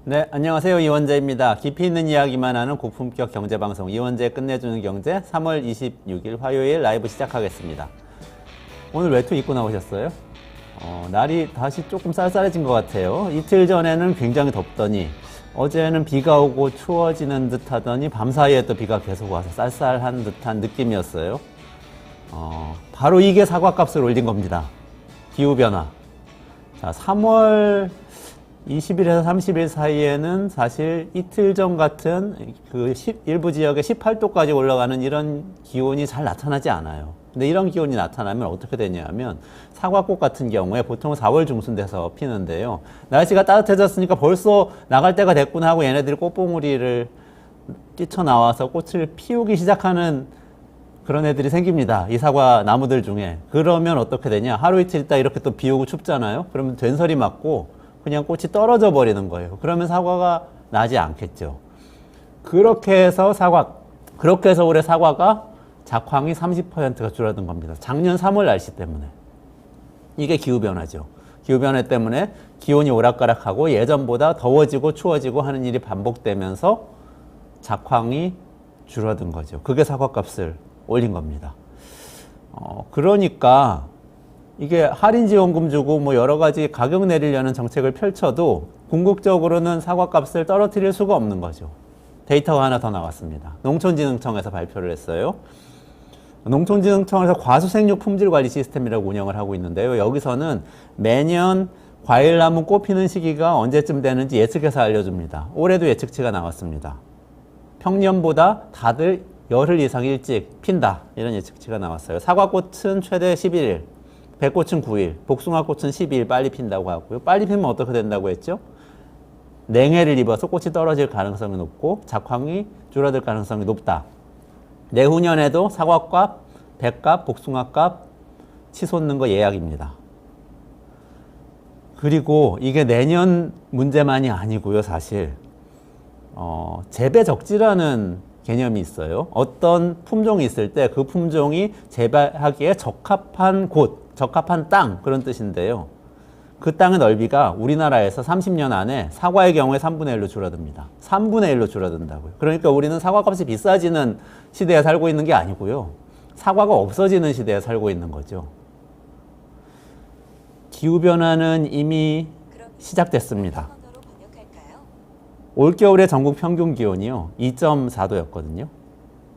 네, 안녕하세요. 이원재입니다. 깊이 있는 이야기만 하는 고품격 경제방송 이원재 끝내주는 경제 3월 26일 화요일 라이브 시작하겠습니다. 오늘 외투 입고 나오셨어요? 날이 다시 조금 쌀쌀해진 것 같아요. 이틀 전에는 굉장히 덥더니 어제는 비가 오고 추워지는 듯 하더니 밤사이에 또 비가 계속 와서 쌀쌀한 듯한 느낌이었어요. 바로 이게 사과값을 올린 겁니다. 기후변화. 자, 3월 20일에서 30일 사이에는 사실 이틀 전 같은 그 일부 지역에 18도까지 올라가는 이런 기온이 잘 나타나지 않아요. 근데 이런 기온이 나타나면 어떻게 되냐면 사과꽃 같은 경우에 보통 4월 중순 돼서 피는데요. 날씨가 따뜻해졌으니까 벌써 나갈 때가 됐구나 하고 얘네들이 꽃봉우리를 뛰쳐나와서 꽃을 피우기 시작하는 그런 애들이 생깁니다. 이 사과 나무들 중에. 그러면 어떻게 되냐. 하루 이틀 있다 이렇게 또 비 오고 춥잖아요. 그러면 된설이 맞고 그냥 꽃이 떨어져 버리는 거예요. 그러면 사과가 나지 않겠죠. 그렇게 해서 올해 사과가 작황이 30%가 줄어든 겁니다. 작년 3월 날씨 때문에. 이게 기후변화죠. 기후변화 때문에 기온이 오락가락하고 예전보다 더워지고 추워지고 하는 일이 반복되면서 작황이 줄어든 거죠. 그게 사과값을 올린 겁니다. 그러니까 이게 할인 지원금 주고 뭐 여러 가지 가격 내리려는 정책을 펼쳐도 궁극적으로는 사과값을 떨어뜨릴 수가 없는 거죠. 데이터가 하나 더 나왔습니다. 농촌진흥청에서 발표를 했어요. 농촌진흥청에서 과수생육 품질관리 시스템이라고 운영을 하고 있는데요. 여기서는 매년 과일나무 꽃 피는 시기가 언제쯤 되는지 예측해서 알려줍니다. 올해도 예측치가 나왔습니다. 평년보다 다들 열흘 이상 일찍 핀다. 이런 예측치가 나왔어요. 사과꽃은 최대 11일. 백꽃은 9일, 복숭아꽃은 12일 빨리 핀다고 하고요. 빨리 피면 어떻게 된다고 했죠? 냉해를 입어서 꽃이 떨어질 가능성이 높고 작황이 줄어들 가능성이 높다. 내후년에도 사과값, 백값, 복숭아값 치솟는 거 예약입니다. 그리고 이게 내년 문제만이 아니고요, 사실. 재배 적지라는 개념이 있어요. 어떤 품종이 있을 때 그 품종이 재배하기에 적합한 곳, 적합한 땅 그런 뜻인데요. 그 땅의 넓이가 우리나라에서 30년 안에 사과의 경우에 3분의 1로 줄어듭니다. 3분의 1로 줄어든다고요. 그러니까 우리는 사과값이 비싸지는 시대에 살고 있는 게 아니고요. 사과가 없어지는 시대에 살고 있는 거죠. 기후변화는 이미 시작됐습니다. 올겨울의 전국 평균 기온이요. 2.4도였거든요.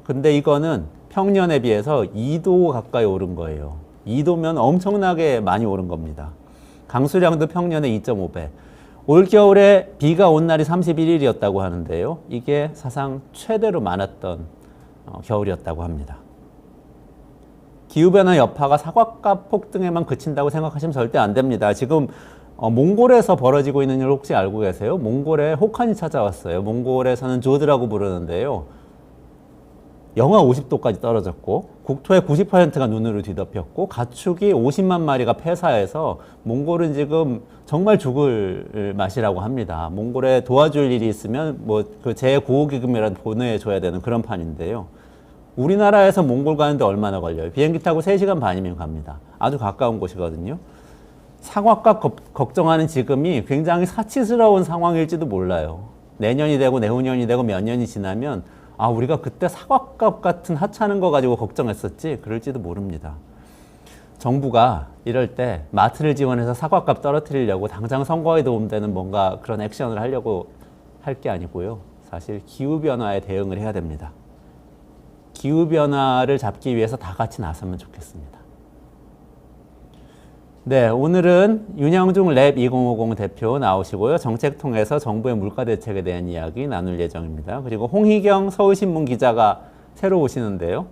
근데 이거는 평년에 비해서 2도 가까이 오른 거예요. 2도면 엄청나게 많이 오른 겁니다. 강수량도 평년에 2.5배. 올겨울에 비가 온 날이 31일이었다고 하는데요. 이게 사상 최대로 많았던 겨울이었다고 합니다. 기후변화 여파가 사과값 폭등에만 그친다고 생각하시면 절대 안 됩니다. 지금 몽골에서 벌어지고 있는 일을 혹시 알고 계세요? 몽골에 혹한이 찾아왔어요. 몽골에서는 조드라고 부르는데요. 영하 50도까지 떨어졌고 국토의 90%가 눈으로 뒤덮였고 가축이 50만 마리가 폐사해서 몽골은 지금 정말 죽을 맛이라고 합니다. 몽골에 도와줄 일이 있으면 뭐 그 제9호기금이라도 보내줘야 되는 그런 판인데요. 우리나라에서 몽골 가는데 얼마나 걸려요? 비행기 타고 3시간 반이면 갑니다. 아주 가까운 곳이거든요. 사과값 걱정하는 지금이 굉장히 사치스러운 상황일지도 몰라요. 내년이 되고 내후년이 되고 몇 년이 지나면 우리가 그때 사과값 같은 하찮은 거 가지고 걱정했었지 그럴지도 모릅니다. 정부가 이럴 때 마트를 지원해서 사과값 떨어뜨리려고 당장 선거에 도움되는 뭔가 그런 액션을 하려고 할 게 아니고요. 사실 기후변화에 대응을 해야 됩니다. 기후변화를 잡기 위해서 다 같이 나서면 좋겠습니다. 네, 오늘은 윤영중 랩 2050 대표 나오시고요. 정책 통해서 정부의 물가 대책에 대한 이야기 나눌 예정입니다. 그리고 홍희경 서울신문 기자가 새로 오시는데요.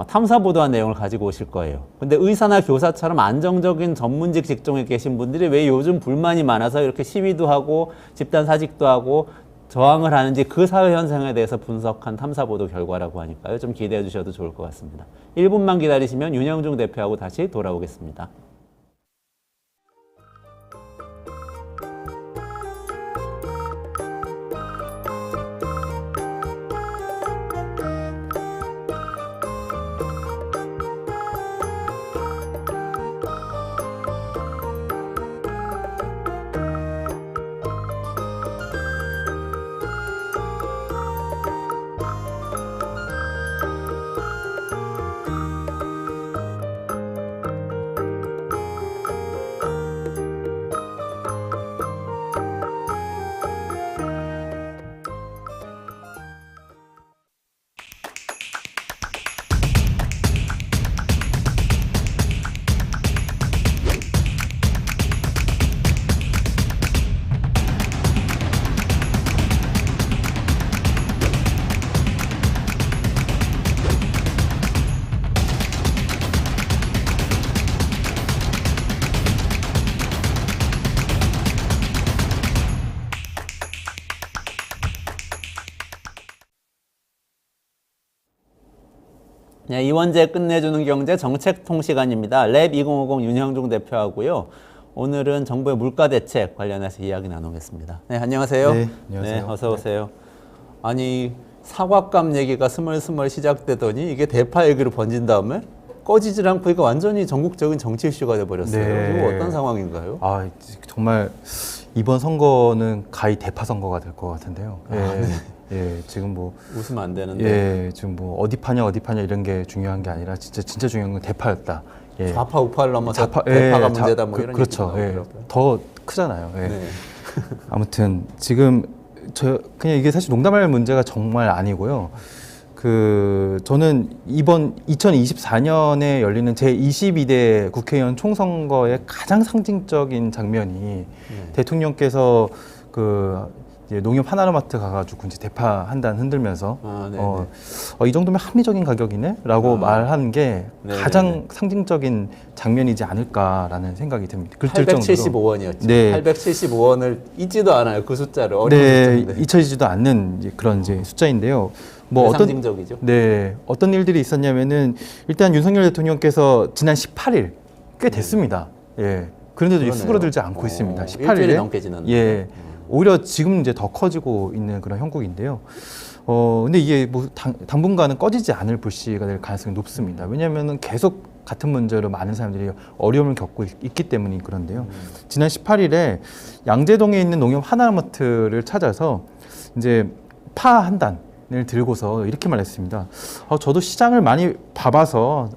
탐사 보도한 내용을 가지고 오실 거예요. 근데 의사나 교사처럼 안정적인 전문직 직종에 계신 분들이 왜 요즘 불만이 많아서 이렇게 시위도 하고 집단 사직도 하고 저항을 하는지 그 사회 현상에 대해서 분석한 탐사 보도 결과라고 하니까요. 좀 기대해 주셔도 좋을 것 같습니다. 1분만 기다리시면 윤영중 대표하고 다시 돌아오겠습니다. 네, 이원재 끝내주는 경제 정책통 시간입니다. 랩 2050 윤형중 대표하고요. 오늘은 정부의 물가 대책 관련해서 이야기 나누겠습니다. 네, 안녕하세요. 네, 안녕하세요. 네, 어서 오세요. 아니, 사과값 얘기가 스멀스멀 시작되더니 이게 대파 얘기로 번진 다음에 꺼지질 않고 이거 완전히 전국적인 정치 이슈가 돼버렸어요. 네. 이거 어떤 상황인가요? 아, 정말 이번 선거는 가히 대파 선거가 될 것 같은데요. 예, 네. 예, 지금 뭐 웃으면 안 되는데. 예, 지금 뭐 어디 파냐 이런 게 중요한 게 아니라 진짜 중요한 건 대파였다. 예. 좌파 우파를 넘어서 대파가 문제다 뭐 이런 그렇죠. 얘기가 예, 나오더라고요. 더 크잖아요. 예. 네. 아무튼 지금 그냥 이게 사실 농담할 문제가 정말 아니고요. 저는 이번 2024년에 열리는 제22대 국회의원 총선거의 가장 상징적인 장면이 대통령께서 이제 농협 하나로마트 가가지고 이제 대파 한 단 흔들면서 이 정도면 합리적인 가격이네라고 말한 게 가장 상징적인 장면이지 않을까라는 생각이 듭니다. 875원이었죠. 네. 875원을 잊지도 않아요. 그 숫자를 어려운 네, 숫자인데. 잊혀지지도 않는 이제 그런 이제 숫자인데요. 상징적이죠. 어떤 일들이 있었냐면은 일단 윤석열 대통령께서 지난 18일 꽤 됐습니다. 예. 그런데도 수그러들지 않고 있습니다. 18일에 일주일이 넘게 지났는데. 예. 오히려 지금 이제 더 커지고 있는 그런 형국인데요. 근데 이게 뭐 당분간은 꺼지지 않을 불씨가 될 가능성이 높습니다. 왜냐하면은 계속 같은 문제로 많은 사람들이 어려움을 겪고 있기 때문이 그런데요. 지난 18일에 양재동에 있는 농협 하나마트를 찾아서 이제 파 한 단을 들고서 이렇게 말했습니다. 저도 시장을 많이 봐봐서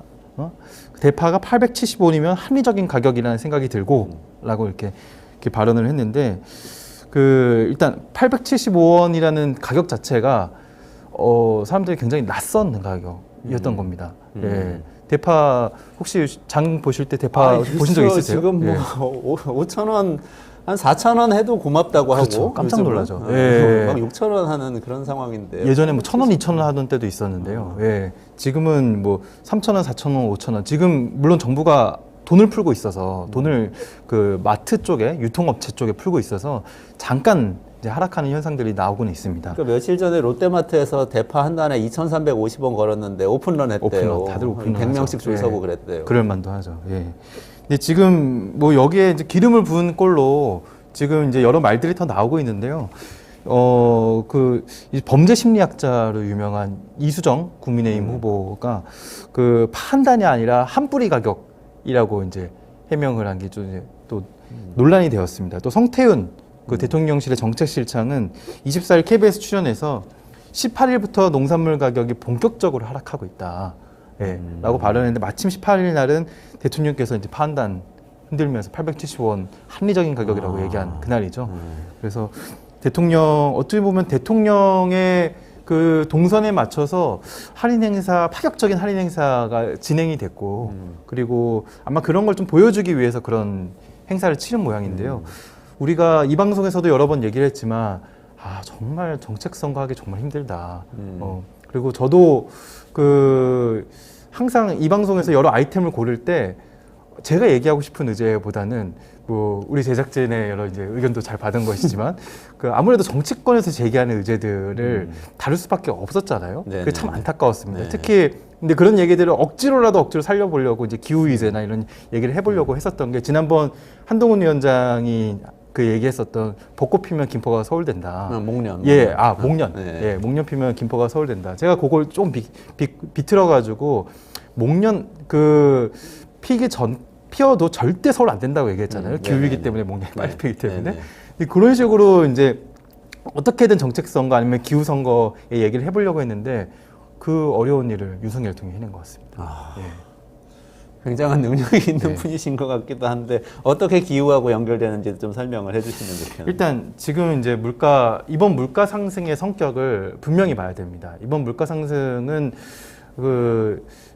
대파가 875원이면 합리적인 가격이라는 생각이 들고라고 이렇게 발언을 했는데. 일단 875원이라는 가격 자체가 사람들이 굉장히 낯선 가격이었던 겁니다. 예. 대파 혹시 장 보실 때 대파 보신 적 있으세요? 지금 뭐 5,000원 한 4,000원 해도 고맙다고 그렇죠. 하고 깜짝 놀라죠. 예. 막 6,000원 하는 그런 상황인데 예전에 뭐 1,000원, 2,000원 하던 때도 있었는데요. 예. 지금은 뭐 3,000원, 4,000원, 5,000원. 지금 물론 정부가 돈을 풀고 있어서 돈을 마트 쪽에 유통업체 쪽에 풀고 있어서 잠깐 이제 하락하는 현상들이 나오고는 있습니다. 그러니까 며칠 전에 롯데마트에서 대파 한 단에 2,350원 걸었는데 오픈런 했대요. 다들 오픈런 100명씩 줄 서고 예. 그랬대요. 그럴 만도 하죠. 예. 근데 지금 뭐 여기에 이제 기름을 부은 꼴로 지금 이제 여러 말들이 더 나오고 있는데요. 범죄 심리학자로 유명한 이수정 국민의힘 후보가 파 한 단이 아니라 한 뿌리 가격 이라고 이제 해명을 한 게 또 논란이 되었습니다. 또 성태훈 대통령실의 정책실장은 24일 KBS 출연해서 18일부터 농산물 가격이 본격적으로 하락하고 있다. 예, 라고 발언했는데 마침 18일 날은 대통령께서 이제 판단 흔들면서 875원 합리적인 가격이라고 얘기한 그날이죠. 그래서 어떻게 보면 대통령의 동선에 맞춰서 파격적인 할인 행사가 진행이 됐고, 그리고 아마 그런 걸 좀 보여주기 위해서 그런 행사를 치른 모양인데요. 우리가 이 방송에서도 여러 번 얘기를 했지만, 정말 정책 선거하기 정말 힘들다. 그리고 저도 항상 이 방송에서 여러 아이템을 고를 때 제가 얘기하고 싶은 의제보다는 우리 제작진의 여러 이제 의견도 잘 받은 것이지만 아무래도 정치권에서 제기하는 의제들을 다룰 수밖에 없었잖아요. 그게 참 안타까웠습니다. 특히 근데 그런 얘기들을 억지로 살려보려고 이제 기후 위제나 이런 얘기를 해보려고 했었던 게 지난번 한동훈 위원장이 얘기했었던 벚꽃 피면 김포가 서울된다. 목련. 예, 목련. 네. 예, 목련 피면 김포가 서울된다. 제가 그걸 좀 비틀어가지고 목련 피어도 절대 서울 안 된다고 얘기했잖아요. 기후이기 때문에 목련이 빨리 피기 때문에. 그런 식으로 이제 어떻게든 정책 선거 아니면 기후 선거에 얘기를 해보려고 했는데 그 어려운 일을 윤석열 대통령이 해낸 것 같습니다. 예. 굉장한 능력이 있는 분이신 것 같기도 한데 어떻게 기후하고 연결되는지 좀 설명을 해주시면 좋겠네요. 일단 지금 이제 이번 물가 상승의 성격을 분명히 봐야 됩니다. 이번 물가 상승은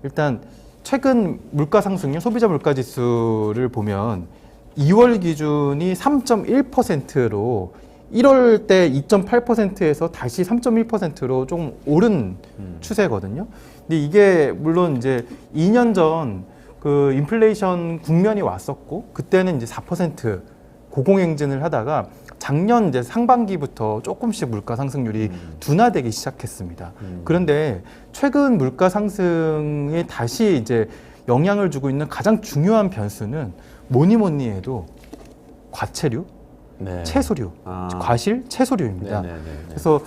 일단 최근 물가 상승률, 소비자 물가 지수를 보면 2월 기준이 3.1%로 1월 때 2.8%에서 다시 3.1%로 좀 오른 추세거든요. 근데 이게 물론 이제 2년 전 인플레이션 국면이 왔었고 그때는 이제 4% 고공행진을 하다가 작년 이제 상반기부터 조금씩 물가 상승률이 둔화되기 시작했습니다. 그런데 최근 물가 상승에 다시 이제 영향을 주고 있는 가장 중요한 변수는 뭐니 해도 과체류, 네. 채소류, 과실, 채소류입니다. 네네네. 그래서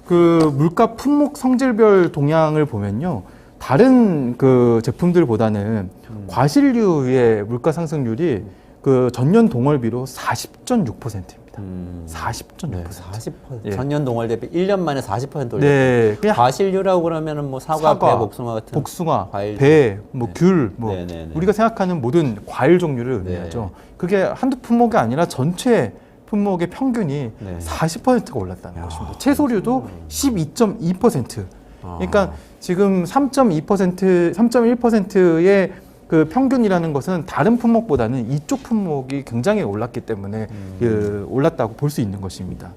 그 물가 품목 성질별 동향을 보면요. 다른 그 제품들보다는 과실류의 물가 상승률이 그 전년 동월비로 40.6%입니다. 40.6%. 네, 40%. 예. 작년 동월 대비 1년 만에 40% 올렸어요. 네, 그냥 과실류라고 그러면은 뭐 사과, 배, 복숭아 같은 복숭아, 과일. 배, 뭐 네. 귤, 뭐 네네네. 우리가 생각하는 모든 과일 종류를 의미하죠. 그게 한두 품목이 아니라 전체 품목의 평균이 네. 40%가 올랐다는 것입니다. 채소류도 12.2%. 그러니까 지금 3.2%, 3.1%의 그 평균이라는 것은 다른 품목보다는 이쪽 품목이 굉장히 올랐기 때문에 그 올랐다고 볼 수 있는 것입니다.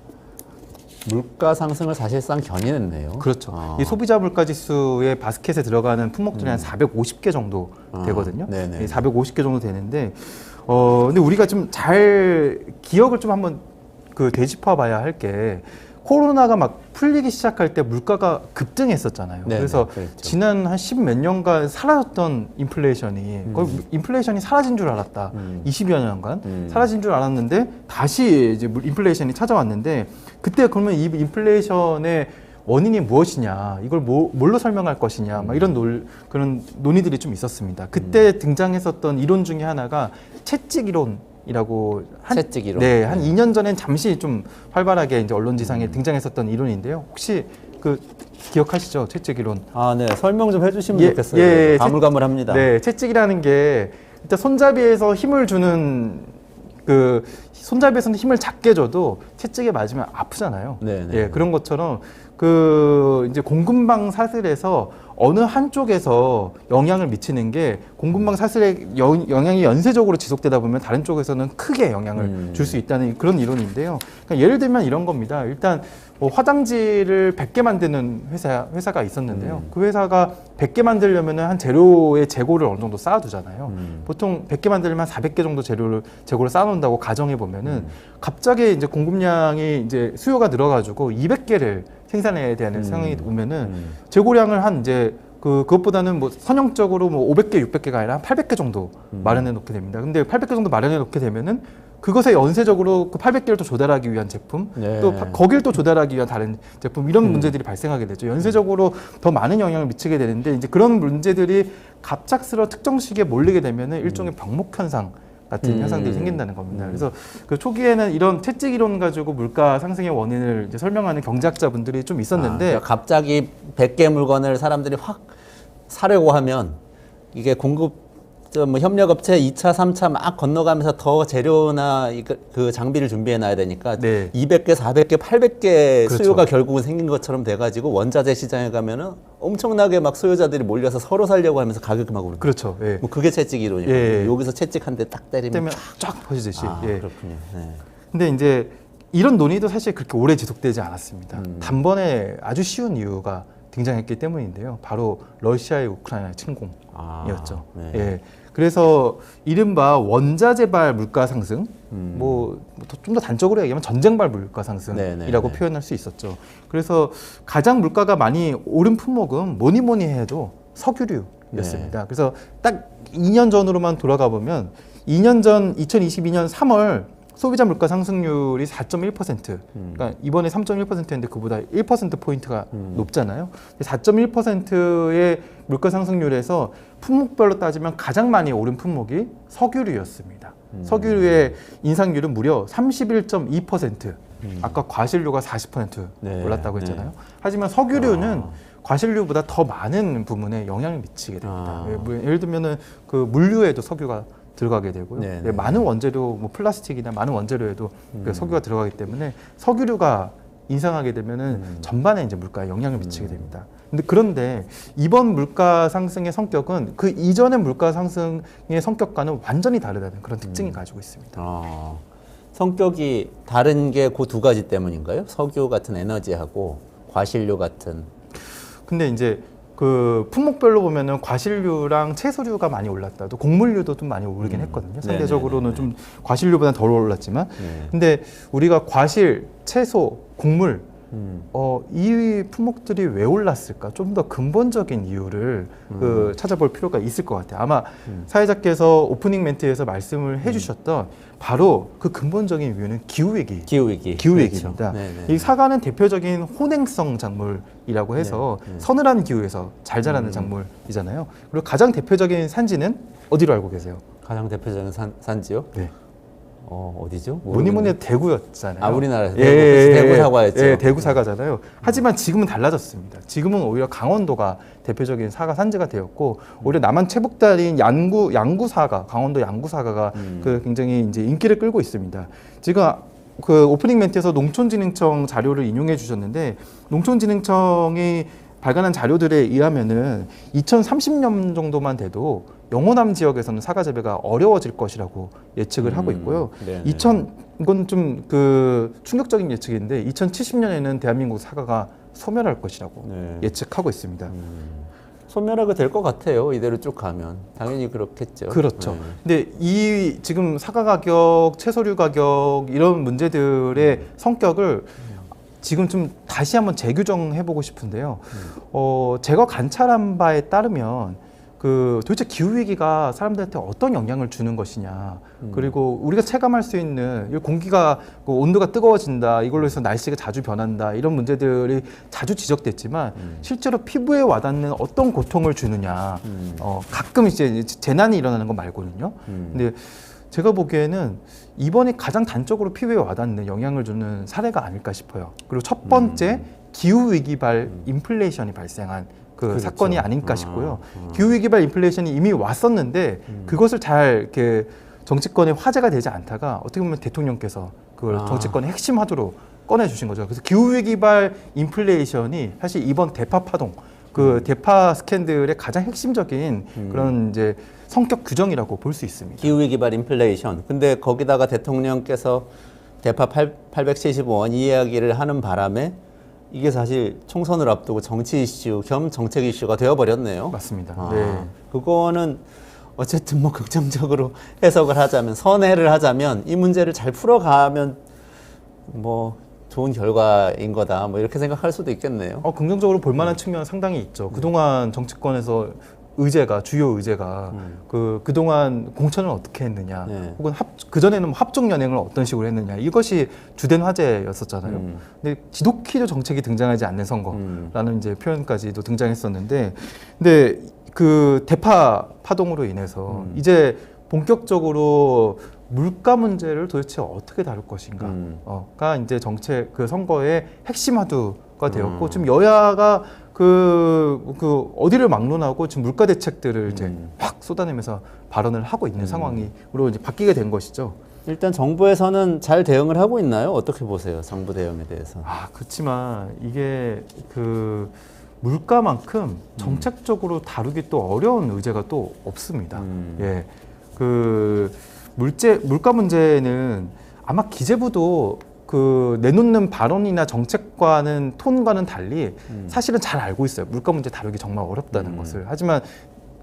물가 상승을 사실상 견인했네요. 그렇죠. 이 소비자 물가 지수의 바스켓에 들어가는 품목들이 한 450개 정도 되거든요. 네네. 450개 정도 되는데, 근데 우리가 좀 잘 기억을 좀 한번 그 되짚어 봐야 할 게, 코로나가 막 풀리기 시작할 때 물가가 급등했었잖아요. 네네, 그래서 그랬죠. 지난 한 10몇 년간 사라졌던 인플레이션이 거의 인플레이션이 사라진 줄 알았다. 20여 년간 사라진 줄 알았는데 다시 이제 인플레이션이 찾아왔는데, 그때 그러면 이 인플레이션의 원인이 무엇이냐, 이걸 뭘로 설명할 것이냐, 막 이런 그런 논의들이 좀 있었습니다. 그때 등장했었던 이론 중에 하나가 채찍 이론이라고 채찍 이론. 네, 한 2년 전엔 잠시 좀 활발하게 이제 언론지상에 등장했었던 이론인데요. 혹시 그 기억하시죠? 채찍 이론. 아, 네. 설명 좀 해주시면 예, 좋겠어요. 예, 가물가물합니다. 네, 채찍이라는 게 일단 손잡이에서 힘을 주는 그 손잡이에서는 힘을 작게 줘도 채찍에 맞으면 아프잖아요. 네, 네. 예, 그런 것처럼 그 이제 공급망 사슬에서 어느 한쪽에서 영향을 미치는 게 공급망 사슬의 영향이 연쇄적으로 지속되다 보면 다른 쪽에서는 크게 영향을 줄 수 있다는 그런 이론인데요. 그러니까 예를 들면 이런 겁니다. 일단 뭐 화장지를 100개 만드는 회사가 있었는데요. 그 회사가 100개 만들려면 한 재료의 재고를 어느 정도 쌓아두잖아요. 보통 100개 만들려면 400개 정도 재고를 쌓아놓는다고 가정해 보면은 갑자기 이제 공급량이 이제 수요가 늘어가지고 200개를 생산해야 되는 상황이 오면은 재고량을 한 이제 그것보다는 뭐 선형적으로 뭐 500개, 600개가 아니라 한 800개 정도 마련해 놓게 됩니다. 근데 800개 정도 마련해 놓게 되면은 그것에 연쇄적으로 그 800개를 또 조달하기 위한 제품, 네. 또 거길 또 조달하기 위한 다른 제품, 이런 문제들이 발생하게 되죠. 연쇄적으로 더 많은 영향을 미치게 되는데, 이제 그런 문제들이 갑작스러워 특정 시기에 몰리게 되면은 일종의 병목 현상 같은 현상들이 생긴다는 겁니다. 그래서 그 초기에는 이런 채찍 이론 가지고 물가 상승의 원인을 이제 설명하는 경제학자분들이 좀 있었는데, 그러니까 갑자기 100개 물건을 사람들이 확 사려고 하면 이게 뭐 협력업체 2차, 3차 막 건너가면서 더 재료나 그 장비를 준비해 놔야 되니까 네. 200개, 400개, 800개 그렇죠. 수요가 결국은 생긴 것처럼 돼가지고 원자재 시장에 가면은 엄청나게 막 소유자들이 몰려서 서로 살려고 하면서 가격이 막 오르고. 그렇죠. 예. 뭐 그게 채찍 이론이에요. 예. 여기서 채찍 한 대 딱 때리면 때문에 쫙 퍼지듯이. 아, 예. 그렇군요. 네. 근데 이제 이런 논의도 사실 그렇게 오래 지속되지 않았습니다. 단번에 아주 쉬운 이유가 등장했기 때문인데요. 바로 러시아의 우크라이나 침공이었죠. 네. 예. 그래서 이른바 원자재발 물가 상승, 뭐 좀 더 단적으로 얘기하면 전쟁발 물가 상승이라고 네. 표현할 수 있었죠. 그래서 가장 물가가 많이 오른 품목은 뭐니 해도 석유류였습니다. 네. 그래서 딱 2년 전으로만 돌아가 보면 2년 전 2022년 3월 소비자 물가 상승률이 4.1%. 그러니까 이번에 3.1%였는데 그보다 1%포인트가 높잖아요. 4.1%의 물가 상승률에서 품목별로 따지면 가장 많이 오른 품목이 석유류였습니다. 석유류의 인상률은 무려 31.2%. 아까 과실류가 40% 네. 올랐다고 네. 했잖아요. 하지만 석유류는 과실류보다 더 많은 부분에 영향을 미치게 됩니다. 예를 들면은 그 물류에도 석유가 들어가게 되고요. 네, 네, 네. 많은 원재료, 뭐 플라스틱이나 많은 원재료에도 그 석유가 들어가기 때문에 석유류가 인상하게 되면은 전반에 이제 물가에 영향을 미치게 됩니다. 그런데 이번 물가 상승의 성격은 그 이전의 물가 상승의 성격과는 완전히 다르다는 그런 특징이 가지고 있습니다. 성격이 다른 게 그 두 가지 때문인가요? 석유 같은 에너지하고 과실료 같은. 근데 이제 그 품목별로 보면은 과실류랑 채소류가 많이 올랐다. 또 곡물류도 좀 많이 오르긴 했거든요. 상대적으로는 좀 과실류보다는 덜 올랐지만. 네. 근데 우리가 과실, 채소, 곡물 이 품목들이 왜 올랐을까? 좀 더 근본적인 이유를 찾아볼 필요가 있을 것 같아요. 아마 사회자께서 오프닝 멘트에서 말씀을 해주셨던 바로 그 근본적인 이유는 기후위기. 기후위기. 기후위기입니다. 그렇죠. 네네. 이 사과는 대표적인 혼행성 작물이라고 해서 서늘한 기후에서 잘 자라는 작물이잖아요. 그리고 가장 대표적인 산지는 어디로 알고 계세요? 가장 대표적인 산지요? 네. 어디죠? 뭐니 뭐니 해도 대구였잖아요. 아, 우리나라에서 예, 대구 사과였죠. 예, 대구 사과잖아요. 하지만 지금은 달라졌습니다. 지금은 오히려 강원도가 대표적인 사과 산지가 되었고, 오히려 남한 최북단인 양구 사과, 강원도 양구 사과가 그 굉장히 이제 인기를 끌고 있습니다. 지금 그 오프닝 멘트에서 농촌진흥청 자료를 인용해 주셨는데, 농촌진흥청이 발간한 자료들에 의하면은 2030년 정도만 돼도 영호남 지역에서는 사과 재배가 어려워질 것이라고 예측을 하고 있고요. 이건 좀 그 충격적인 예측인데 2070년에는 대한민국 사과가 소멸할 것이라고 예측하고 있습니다. 소멸하게 될 것 같아요. 이대로 쭉 가면 당연히 그렇겠죠. 그렇죠. 근데 이 지금 사과 가격, 채소류 가격 이런 문제들의 성격을 지금 좀 다시 한번 재규정해보고 싶은데요. 제가 관찰한 바에 따르면 그 도대체 기후위기가 사람들한테 어떤 영향을 주는 것이냐, 그리고 우리가 체감할 수 있는 공기가 그 온도가 뜨거워진다, 이걸로 해서 날씨가 자주 변한다, 이런 문제들이 자주 지적됐지만 실제로 피부에 와닿는 어떤 고통을 주느냐, 가끔 이제 재난이 일어나는 거 말고는요. 근데 제가 보기에는 이번에 가장 단적으로 피부에 와닿는 영향을 주는 사례가 아닐까 싶어요. 그리고 첫 번째 기후위기발 인플레이션이 발생한 그 그렇죠. 사건이 아닐까 싶고요. 기후위기발 인플레이션이 이미 왔었는데 그것을 잘 이렇게 정치권의 화제가 되지 않다가 어떻게 보면 대통령께서 그걸 정치권의 핵심 화두로 꺼내주신 거죠. 그래서 기후위기발 인플레이션이 사실 이번 대파 파동, 그 대파 스캔들의 가장 핵심적인 그런 이제 성격 규정이라고 볼 수 있습니다. 기후위기발 인플레이션. 근데 거기다가 대통령께서 대파 875원 이 이야기를 하는 바람에 이게 사실 총선을 앞두고 정치 이슈 겸 정책 이슈가 되어버렸네요. 맞습니다. 그거는 어쨌든 뭐 긍정적으로 해석을 하자면, 선회를 하자면 이 문제를 잘 풀어가면 뭐 좋은 결과인 거다, 뭐 이렇게 생각할 수도 있겠네요. 긍정적으로 볼 만한 측면은 상당히 있죠. 그동안 정치권에서 주요 의제가 그동안 공천을 어떻게 했느냐, 혹은 그전에는 합종 연행을 어떤 식으로 했느냐, 이것이 주된 화제였었잖아요. 근데 지독히도 정책이 등장하지 않는 선거라는 이제 표현까지도 등장했었는데, 근데 그 대파 파동으로 인해서 이제 본격적으로 물가 문제를 도대체 어떻게 다룰 것인가가 이제 정책 그 선거의 핵심 화두가 되었고, 지금 여야가 그 어디를 막론하고 지금 물가 대책들을 이제 확 쏟아내면서 발언을 하고 있는 상황으로 이제 바뀌게 된 것이죠. 일단 정부에서는 잘 대응을 하고 있나요? 어떻게 보세요? 정부 대응에 대해서. 그렇지만 이게 그 물가만큼 정책적으로 다루기 또 어려운 의제가 또 없습니다. 예, 그 물가 문제는 아마 기재부도 그 내놓는 발언이나 정책과는 톤과는 달리 사실은 잘 알고 있어요. 물가 문제 다루기 정말 어렵다는 것을. 하지만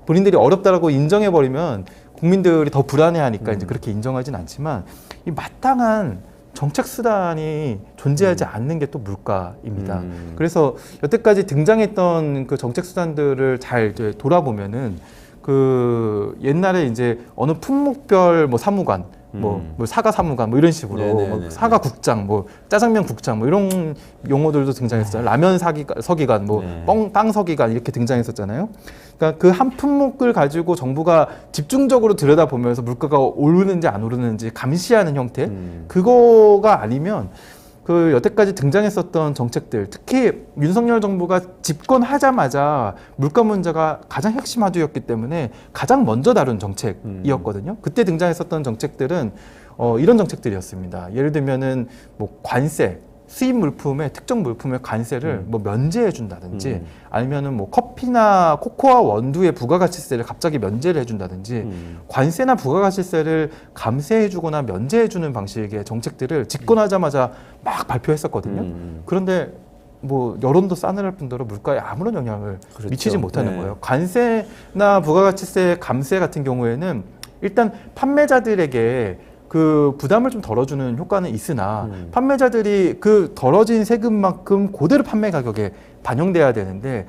본인들이 어렵다라고 인정해버리면 국민들이 더 불안해하니까 이제 그렇게 인정하진 않지만, 이 마땅한 정책 수단이 존재하지 않는 게 또 물가입니다. 그래서 여태까지 등장했던 그 정책 수단들을 잘 이제 돌아보면은 그 옛날에 이제 어느 품목별 뭐 사무관, 뭐 사과 사무관 뭐 이런 식으로 뭐 사과 국장, 뭐 짜장면 국장 뭐 이런 용어들도 등장했어요. 라면 서기관, 뭐 빵 서기관 이렇게 등장했었잖아요. 그러니까 그 한 품목을 가지고 정부가 집중적으로 들여다보면서 물가가 오르는지 안 오르는지 감시하는 형태, 그거가 아니면 그 여태까지 등장했었던 정책들, 특히 윤석열 정부가 집권하자마자 물가 문제가 가장 핵심 화두였기 때문에 가장 먼저 다룬 정책이었거든요. 그때 등장했었던 정책들은 이런 정책들이었습니다. 예를 들면은 뭐 관세, 수입 물품의 특정 물품의 관세를 뭐 면제해 준다든지, 아니면은 뭐 커피나 코코아 원두의 부가가치세를 갑자기 면제를 해준다든지, 관세나 부가가치세를 감세해 주거나 면제해 주는 방식의 정책들을 집권하자마자 막 발표했었거든요. 그런데 뭐 여론도 싸늘할 뿐더러 물가에 아무런 영향을 그렇죠. 미치지 못하는 네. 거예요. 관세나 부가가치세 감세 같은 경우에는 일단 판매자들에게 그 부담을 좀 덜어주는 효과는 있으나 판매자들이 그 덜어진 세금만큼 그대로 판매 가격에 반영돼야 되는데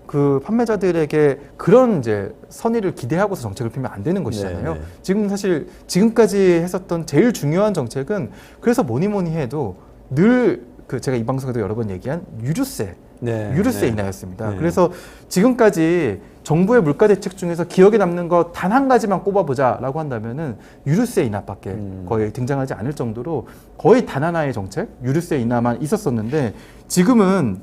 그 판매자들에게 그런 이제 선의를 기대하고서 정책을 피면 안 되는 것이잖아요. 네, 네. 지금 사실 지금까지 했었던 제일 중요한 정책은 그래서 뭐니 해도 늘 그 제가 이 방송에도 여러 번 얘기한 유류세 인하였습니다. 네. 그래서 지금까지 정부의 물가 대책 중에서 기억에 남는 거 단 한 가지만 꼽아보자라고 한다면은 유류세 인하밖에 거의 등장하지 않을 정도로 거의 단 하나의 정책 유류세 인하만 있었었는데 지금은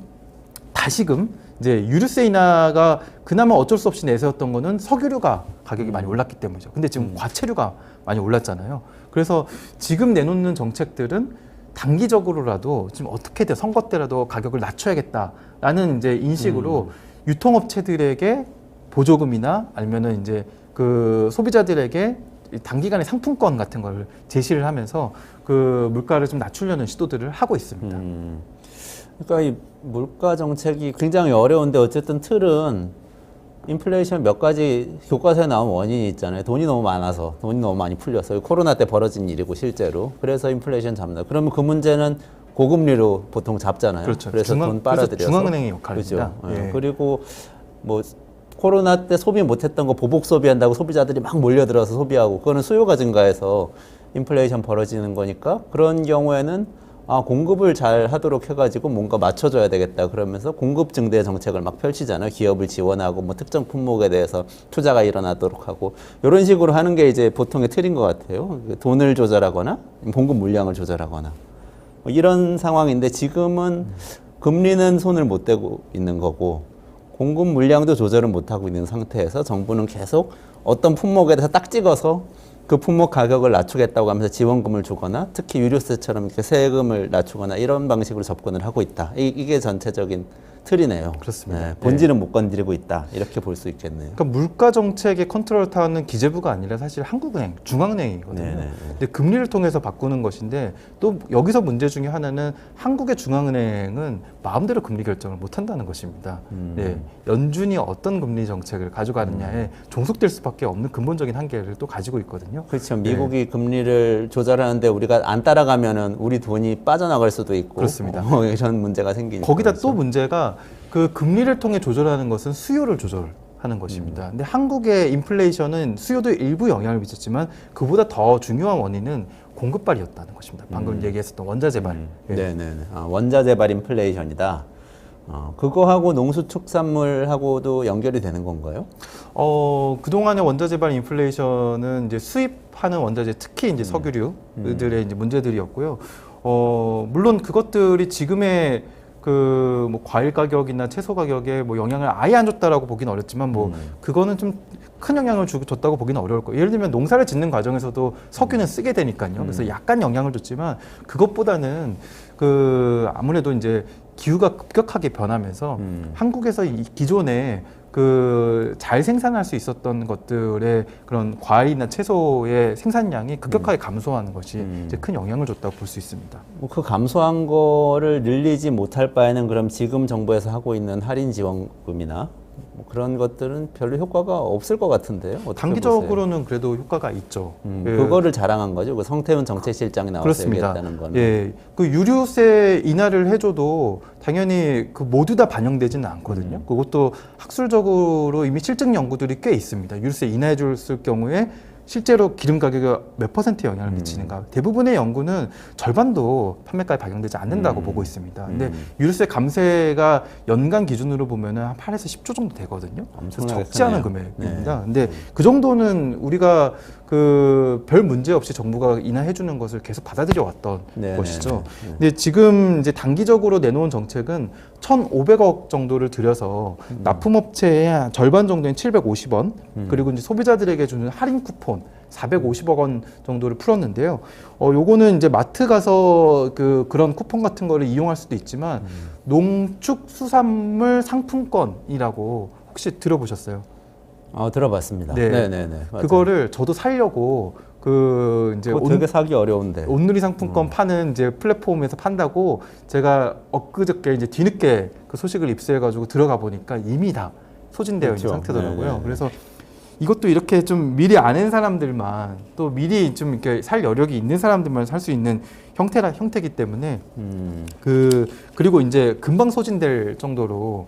다시금 이제 유류세 인하가 그나마 어쩔 수 없이 내세웠던 거는 석유류가 가격이 많이 올랐기 때문이죠. 근데 지금 과체류가 많이 올랐잖아요. 그래서 지금 내놓는 정책들은 단기적으로라도 지금 어떻게든 선거 때라도 가격을 낮춰야겠다라는 이제 인식으로 유통업체들에게 보조금이나 아니면은 이제 그 소비자들에게 단기간의 상품권 같은 걸 제시를 하면서 그 물가를 좀 낮추려는 시도들을 하고 있습니다. 그러니까 이 물가 정책이 굉장히 어려운데 어쨌든 틀은 인플레이션 몇 가지 교과서에 나온 원인이 있잖아요. 돈이 너무 많아서, 돈이 너무 많이 풀려서 코로나 때 벌어진 일이고 실제로. 그래서 인플레이션 잡는다. 그러면 그 문제는 고금리로 보통 잡잖아요. 그렇죠. 그래서 돈 빨아들여서. 중앙은행의 역할입니다. 그렇죠. 예. 그리고 뭐 코로나 때 소비 못했던 거 보복 소비한다고 소비자들이 막 몰려들어서 소비하고 그거는 수요가 증가해서 인플레이션 벌어지는 거니까 그런 경우에는 공급을 잘 하도록 해가지고 뭔가 맞춰줘야 되겠다 그러면서 공급 증대 정책을 막 펼치잖아요. 기업을 지원하고 뭐 특정 품목에 대해서 투자가 일어나도록 하고 이런 식으로 하는 게 이제 보통의 틀인 것 같아요. 돈을 조절하거나 공급 물량을 조절하거나 뭐 이런 상황인데 지금은 금리는 손을 못 대고 있는 거고 공급 물량도 조절을 못 하고 있는 상태에서 정부는 계속 어떤 품목에 대해서 딱 찍어서 그 품목 가격을 낮추겠다고 하면서 지원금을 주거나 특히 유류세처럼 이렇게 세금을 낮추거나 이런 방식으로 접근을 하고 있다. 이게 전체적인 틀이네요. 그렇습니다. 네, 본질은 못 건드리고 있다. 이렇게 볼 수 있겠네요. 그러니까 물가 정책의 컨트롤을 타는 기재부가 아니라 사실 한국은행, 중앙은행이거든요. 네네. 근데 금리를 통해서 바꾸는 것인데 또 여기서 문제 중에 하나는 한국의 중앙은행은 마음대로 금리 결정을 못 한다는 것입니다. 네, 연준이 어떤 금리 정책을 가져가느냐에 종속될 수밖에 없는 근본적인 한계를 또 가지고 있거든요. 그렇죠. 미국이 금리를 조절하는데 우리가 안 따라가면은 우리 돈이 빠져나갈 수도 있고 그렇습니다. 이런 문제가 생기니까. 거기다 그렇죠. 또 문제가 그 금리를 통해 조절하는 것은 수요를 조절하는 것입니다. 근데 한국의 인플레이션은 수요도 일부 영향을 미쳤지만 그보다 더 중요한 원인은 공급발이었다는 것입니다. 방금 얘기했었던 원자재 발. 예. 네네. 원자재 발 인플레이션이다. 그거하고 농수축산물하고도 연결이 되는 건가요? 그동안의 원자재 발 인플레이션은 이제 수입하는 원자재, 특히 이제 석유류들의 이제 문제들이었고요. 물론 그것들이 지금의 그 뭐 과일 가격이나 채소 가격에 뭐 영향을 아예 안 줬다라고 보기는 어렵지만 뭐 그거는 좀 큰 영향을 줬다고 보기는 어려울 거예요. 예를 들면 농사를 짓는 과정에서도 석유는 쓰게 되니까요. 그래서 약간 영향을 줬지만 그것보다는 그 아무래도 이제 기후가 급격하게 변하면서 한국에서 이 기존에 그 잘 생산할 수 있었던 것들의 그런 과일이나 채소의 생산량이 급격하게 감소하는 것이 이제 큰 영향을 줬다고 볼 수 있습니다. 그 감소한 거를 늘리지 못할 바에는 그럼 지금 정부에서 하고 있는 할인 지원금이나 뭐 그런 것들은 별로 효과가 없을 것 같은데요. 어떻게 단기적으로는 그래도 효과가 있죠. 그거를 자랑한 거죠. 그 성태훈 정책실장이 나와서 그렇습니다. 얘기했다는 거는. 예, 그 유류세 인하를 해줘도 당연히 그 모두 다 반영되지는 않거든요. 그것도 학술적으로 이미 실증 연구들이 꽤 있습니다. 유류세 인하해줬을 경우에 실제로 기름 가격에 몇 % 영향을 미치는가. 대부분의 연구는 절반도 판매가에 반영되지 않는다고 보고 있습니다. 근데 유류세 감세가 연간 기준으로 보면은 한 8에서 10조 정도 되거든요. 그래서 적지 않은 금액입니다. 네. 근데 그 정도는 우리가 그 별 문제 없이 정부가 인하해 주는 것을 계속 받아들여 왔던 것이죠. 근데 지금 이제 단기적으로 내놓은 정책은 1,500억 정도를 들여서 납품업체의 절반 정도인 750원 그리고 이제 소비자들에게 주는 할인 쿠폰 450억 원 정도를 풀었는데요. 요거는 이제 마트 가서 그런 쿠폰 같은 거를 이용할 수도 있지만 농축수산물 상품권이라고 혹시 들어보셨어요? 들어봤습니다. 네. 네네네. 맞아요. 그거를 저도 사려고 그 이제 그거 되게 사기 어려운데. 온누리 상품권 파는 이제 플랫폼에서 판다고 제가 엊그저께 이제 뒤늦게 그 소식을 입수해가지고 들어가 보니까 이미 다 소진되어 그렇죠. 있는 상태더라고요. 네네. 그래서 이것도 이렇게 좀 미리 아는 사람들만 또 미리 좀 이렇게 살 여력이 있는 사람들만 살 수 있는 형태이기 때문에 그리고 이제 금방 소진될 정도로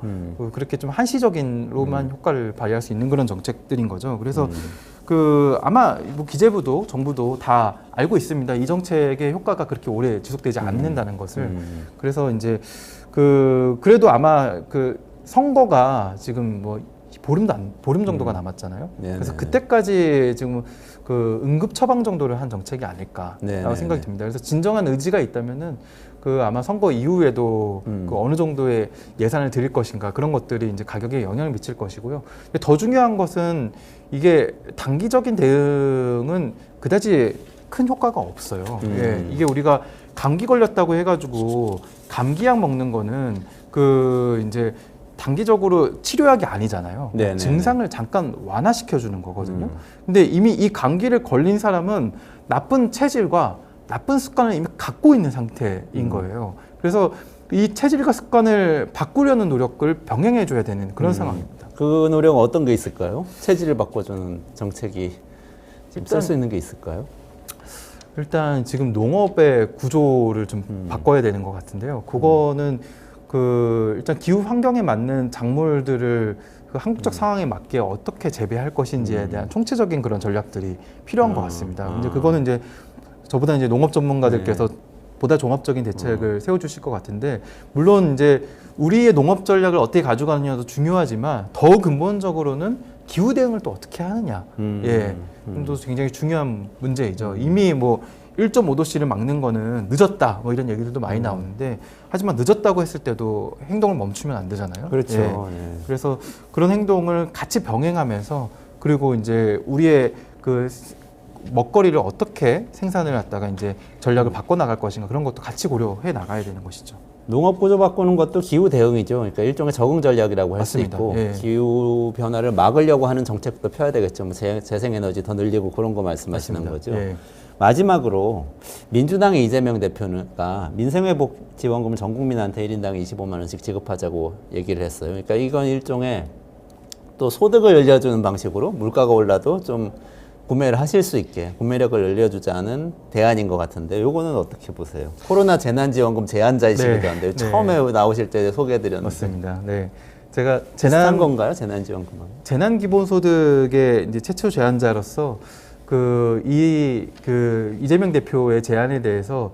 그렇게 좀 한시적인로만 효과를 발휘할 수 있는 그런 정책들인 거죠. 그래서 그 아마 뭐 기재부도 정부도 다 알고 있습니다. 이 정책의 효과가 그렇게 오래 지속되지 않는다는 것을. 그래서 이제 그래도 아마 그 선거가 지금 뭐 보름 정도가 남았잖아요. 네네. 그래서 그때까지 지금 그 응급 처방 정도를 한 정책이 아닐까라고 네네네. 생각이 듭니다. 그래서 진정한 의지가 있다면은 그 아마 선거 이후에도 그 어느 정도의 예산을 드릴 것인가 그런 것들이 이제 가격에 영향을 미칠 것이고요. 근데 더 중요한 것은 이게 단기적인 대응은 그다지 큰 효과가 없어요. 예, 이게 우리가 감기 걸렸다고 해가지고 감기약 먹는 거는 그 이제 단기적으로 치료약이 아니잖아요. 네네네. 증상을 잠깐 완화시켜 주는 거거든요. 근데 이미 이 감기를 걸린 사람은 나쁜 체질과 나쁜 습관을 이미 갖고 있는 상태인 거예요. 그래서 이 체질과 습관을 바꾸려는 노력을 병행해 줘야 되는 그런 상황입니다. 그 노력은 어떤 게 있을까요? 체질을 바꿔주는 정책이 쓸 수 있는 게 있을까요? 일단 지금 농업의 구조를 좀 바꿔야 되는 것 같은데요. 그거는 그 일단 기후 환경에 맞는 작물들을 그 한국적 상황에 맞게 어떻게 재배할 것인지에 대한 총체적인 그런 전략들이 필요한 것 같습니다. 근데 그거는 이제 저보다 이제 농업 전문가들께서 보다 종합적인 대책을 세워주실 것 같은데, 물론 이제 우리의 농업 전략을 어떻게 가져가느냐도 중요하지만 더 근본적으로는 기후 대응을 또 어떻게 하느냐, 또 굉장히 중요한 문제이죠. 이미 뭐 1.5도씨를 막는 거는 늦었다, 뭐 이런 얘기들도 많이 나오는데, 하지만 늦었다고 했을 때도 행동을 멈추면 안 되잖아요. 그렇죠. 그래서 그런 행동을 같이 병행하면서, 그리고 이제 우리의 그 먹거리를 어떻게 생산을 했다가 이제 전략을 바꿔 나갈 것인가, 그런 것도 같이 고려해 나가야 되는 것이죠. 농업 구조 바꾸는 것도 기후 대응이죠. 그러니까 일종의 적응 전략이라고 할 수 맞습니다. 있고, 예. 기후 변화를 막으려고 하는 정책도 펴야 되겠죠. 뭐 재생에너지 더 늘리고 그런 거 말씀하시는 맞습니다. 거죠. 예. 마지막으로 민주당의 이재명 대표가 민생회복 지원금을 전 국민한테 1인당 25만 원씩 지급하자고 얘기를 했어요. 그러니까 이건 일종의 또 소득을 늘려주는 방식으로 물가가 올라도 좀 구매를 하실 수 있게 구매력을 늘려주자는 대안인 것 같은데, 요거는 어떻게 보세요? 코로나 재난지원금 제한자이시기도 한데, 네. 처음에 나오실 때 소개해드렸는데. 맞습니다. 네. 제가 비슷한 건가요? 재난지원금은? 재난기본소득의 이제 최초 제안자로서 이재명 대표의 제안에 대해서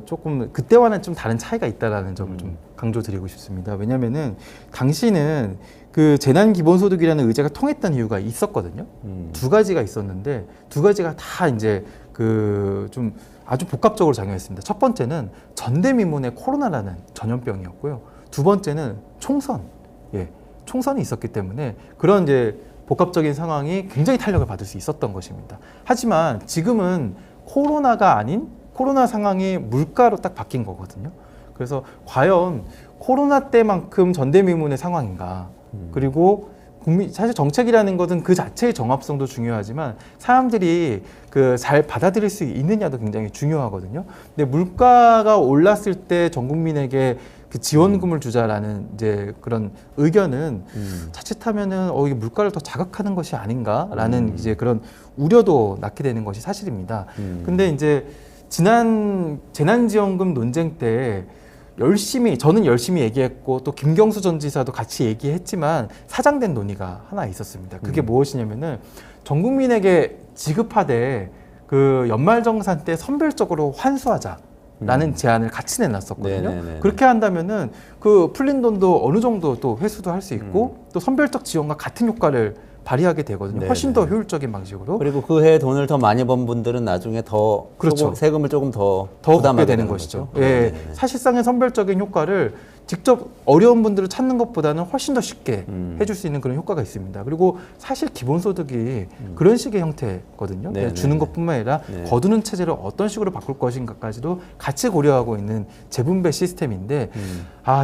조금 그때와는 좀 다른 차이가 있다라는 점을 좀 강조드리고 싶습니다. 왜냐면은 당시는 그 재난기본소득이라는 의제가 통했던 이유가 있었거든요. 두 가지가 있었는데, 두 가지가 다 이제 그 좀 아주 복합적으로 작용했습니다. 첫 번째는 전대미문의 코로나라는 전염병이었고요. 두 번째는 총선이 있었기 때문에 그런 이제 복합적인 상황이 굉장히 탄력을 받을 수 있었던 것입니다. 하지만 지금은 코로나가 아닌 코로나 상황이 물가로 딱 바뀐 거거든요. 그래서 과연 코로나 때만큼 전대미문의 상황인가? 그리고 사실 정책이라는 것은 그 자체의 정합성도 중요하지만 사람들이 그 잘 받아들일 수 있느냐도 굉장히 중요하거든요. 근데 물가가 올랐을 때 전 국민에게 그 지원금을 주자라는 이제 그런 의견은 자칫하면은 이게 물가를 더 자극하는 것이 아닌가라는 이제 그런 우려도 낳게 되는 것이 사실입니다. 근데 이제 지난 재난지원금 논쟁 때 저는 열심히 얘기했고, 또 김경수 전 지사도 같이 얘기했지만 사장된 논의가 하나 있었습니다. 그게 무엇이냐면은 전 국민에게 지급하되 그 연말정산 때 선별적으로 환수하자라는 제안을 같이 내놨었거든요. 네네네. 그렇게 한다면은 그 풀린 돈도 어느 정도 또 회수도 할 수 있고, 또 선별적 지원과 같은 효과를 발휘하게 되거든요. 네네. 훨씬 더 효율적인 방식으로. 그리고 그 해에 돈을 더 많이 번 분들은 나중에 더 그렇죠. 세금을 조금 더 걷게 부담하게 되는 것이죠. 예, 사실상의 선별적인 효과를 직접 어려운 분들을 찾는 것보다는 훨씬 더 쉽게 해줄 수 있는 그런 효과가 있습니다. 그리고 사실 기본소득이 그런 식의 형태거든요. 네, 주는 네, 것뿐만 아니라 네. 거두는 체제를 어떤 식으로 바꿀 것인가까지도 같이 고려하고 있는 재분배 시스템인데,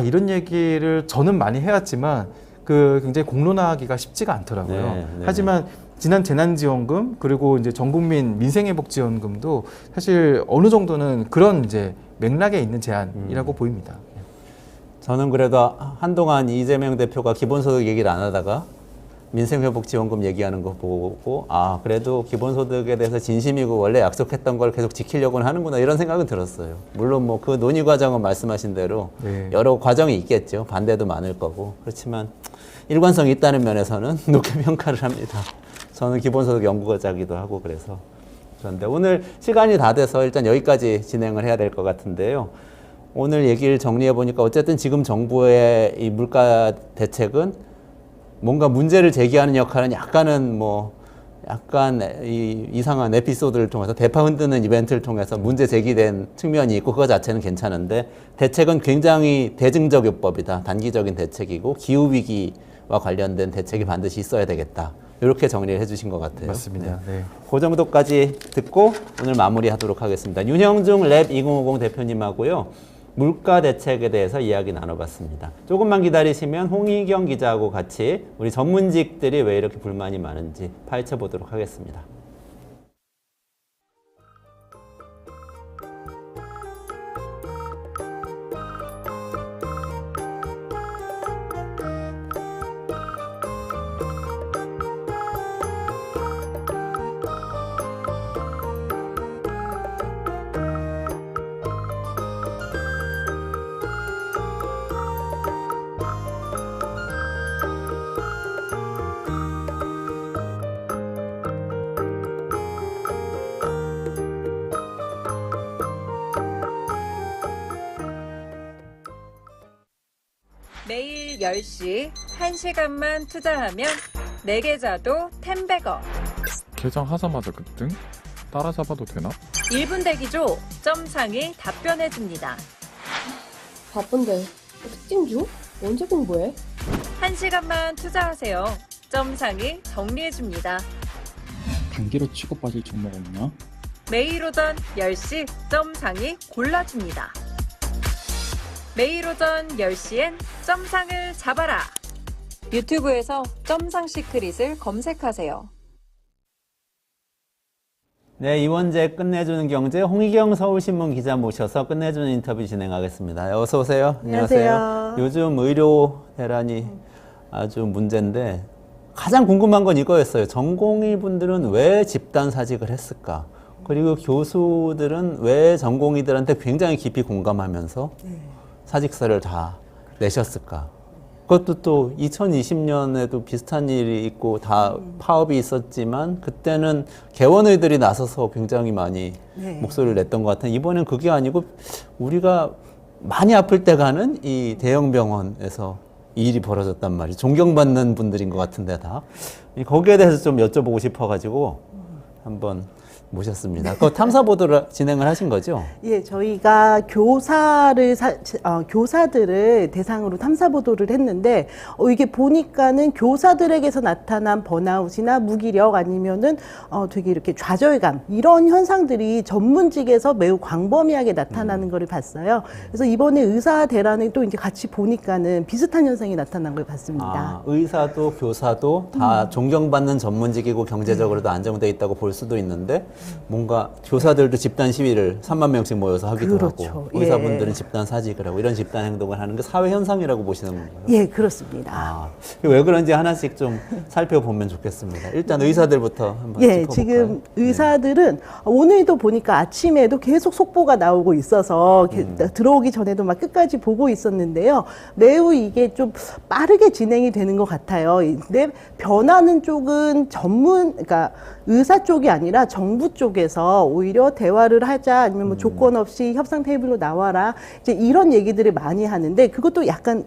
이런 얘기를 저는 많이 해왔지만 그 굉장히 공론화하기가 쉽지가 않더라고요. 네, 네. 하지만 지난 재난지원금 그리고 이제 전국민 민생회복지원금도 사실 어느 정도는 그런 이제 맥락에 있는 제안이라고 보입니다. 저는 그래도 한동안 이재명 대표가 기본소득 얘기를 안 하다가 민생회복지원금 얘기하는 거 보고 아 그래도 기본소득에 대해서 진심이고 원래 약속했던 걸 계속 지키려고는 하는구나 이런 생각은 들었어요. 물론 뭐 그 논의 과정은 말씀하신 대로 네. 여러 과정이 있겠죠. 반대도 많을 거고 그렇지만 일관성이 있다는 면에서는 높게 평가를 합니다. 저는 기본소득 연구자기도 하고 그래서 그런데 오늘 시간이 다 돼서 일단 여기까지 진행을 해야 될 것 같은데요. 오늘 얘기를 정리해 보니까 어쨌든 지금 정부의 이 물가 대책은 뭔가 문제를 제기하는 역할은 약간은 약간 이상한 에피소드를 통해서 대파 흔드는 이벤트를 통해서 문제 제기된 측면이 있고 그거 자체는 괜찮은데 대책은 굉장히 대증적 요법이다. 단기적인 대책이고 기후위기와 관련된 대책이 반드시 있어야 되겠다. 이렇게 정리를 해주신 것 같아요. 맞습니다. 네. 그 정도까지 듣고 오늘 마무리하도록 하겠습니다. 윤형중 랩 2050 대표님하고요. 물가 대책에 대해서 이야기 나눠봤습니다. 조금만 기다리시면 홍희경 기자하고 같이 우리 전문직들이 왜 이렇게 불만이 많은지 파헤쳐 보도록 하겠습니다. 매일 10시 1시간만 투자하면 내 계좌도 10배거. 개장하자마자 급등? 따라잡아도 되나? 1분 대기죠. 점상이 답변해줍니다. 바쁜데 특징 중? 언제 공부해? 1시간만 투자하세요. 점상이 정리해줍니다. 단기로 치고 빠질 종목 없나? 매일 오전 10시 점상이 골라줍니다. 매일 오전 10시엔 점상을 잡아라. 유튜브에서 점상 시크릿을 검색하세요. 네, 이원재 끝내주는 경제 홍희경 서울신문 기자 모셔서 끝내주는 인터뷰 진행하겠습니다. 어서 오세요. 안녕하세요. 요즘 의료 대란이 아주 문제인데 가장 궁금한 건 이거였어요. 전공의 분들은 왜 집단 사직을 했을까? 그리고 교수들은 왜 전공의들한테 굉장히 깊이 공감하면서 사직서를 다 내셨을까? 그것도 또 2020년에도 비슷한 일이 있고 다 파업이 있었지만 그때는 개원의들이 나서서 굉장히 많이 목소리를 냈던 것 같은 이번엔 그게 아니고 우리가 많이 아플 때 가는 이 대형 병원에서 이 일이 벌어졌단 말이에요. 존경받는 분들인 것 같은데 다. 거기에 대해서 좀 여쭤보고 싶어가지고 한번 모셨습니다. 그 탐사 보도를 진행을 하신 거죠? 예, 저희가 교사들을 대상으로 탐사 보도를 했는데 이게 보니까는 교사들에게서 나타난 번아웃이나 무기력 아니면은 되게 이렇게 좌절감 이런 현상들이 전문직에서 매우 광범위하게 나타나는 거를 봤어요. 그래서 이번에 의사 대란을 또 이제 같이 보니까는 비슷한 현상이 나타난 걸 봤습니다. 아, 의사도 교사도 다 존경받는 전문직이고 경제적으로도 안정돼 있다고 볼 수도 있는데 뭔가 교사들도 집단 시위를 3만 명씩 모여서 하기도 그렇죠. 하고 예. 의사분들은 집단 사직을 하고 이런 집단 행동을 하는 게 사회 현상이라고 보시는 건가요? 예, 그렇습니다. 아, 왜 그런지 하나씩 좀 살펴보면 좋겠습니다. 일단 의사들부터 한번 예, 짚어볼까요? 지금 의사들은 오늘도 보니까 아침에도 계속 속보가 나오고 있어서 들어오기 전에도 막 끝까지 보고 있었는데요. 매우 이게 좀 빠르게 진행이 되는 것 같아요. 근데 변하는 쪽은 그러니까 의사 쪽이 아니라 정부 쪽에서 오히려 대화를 하자 아니면 뭐 조건 없이 협상 테이블로 나와라 이제 이런 얘기들을 많이 하는데 그것도 약간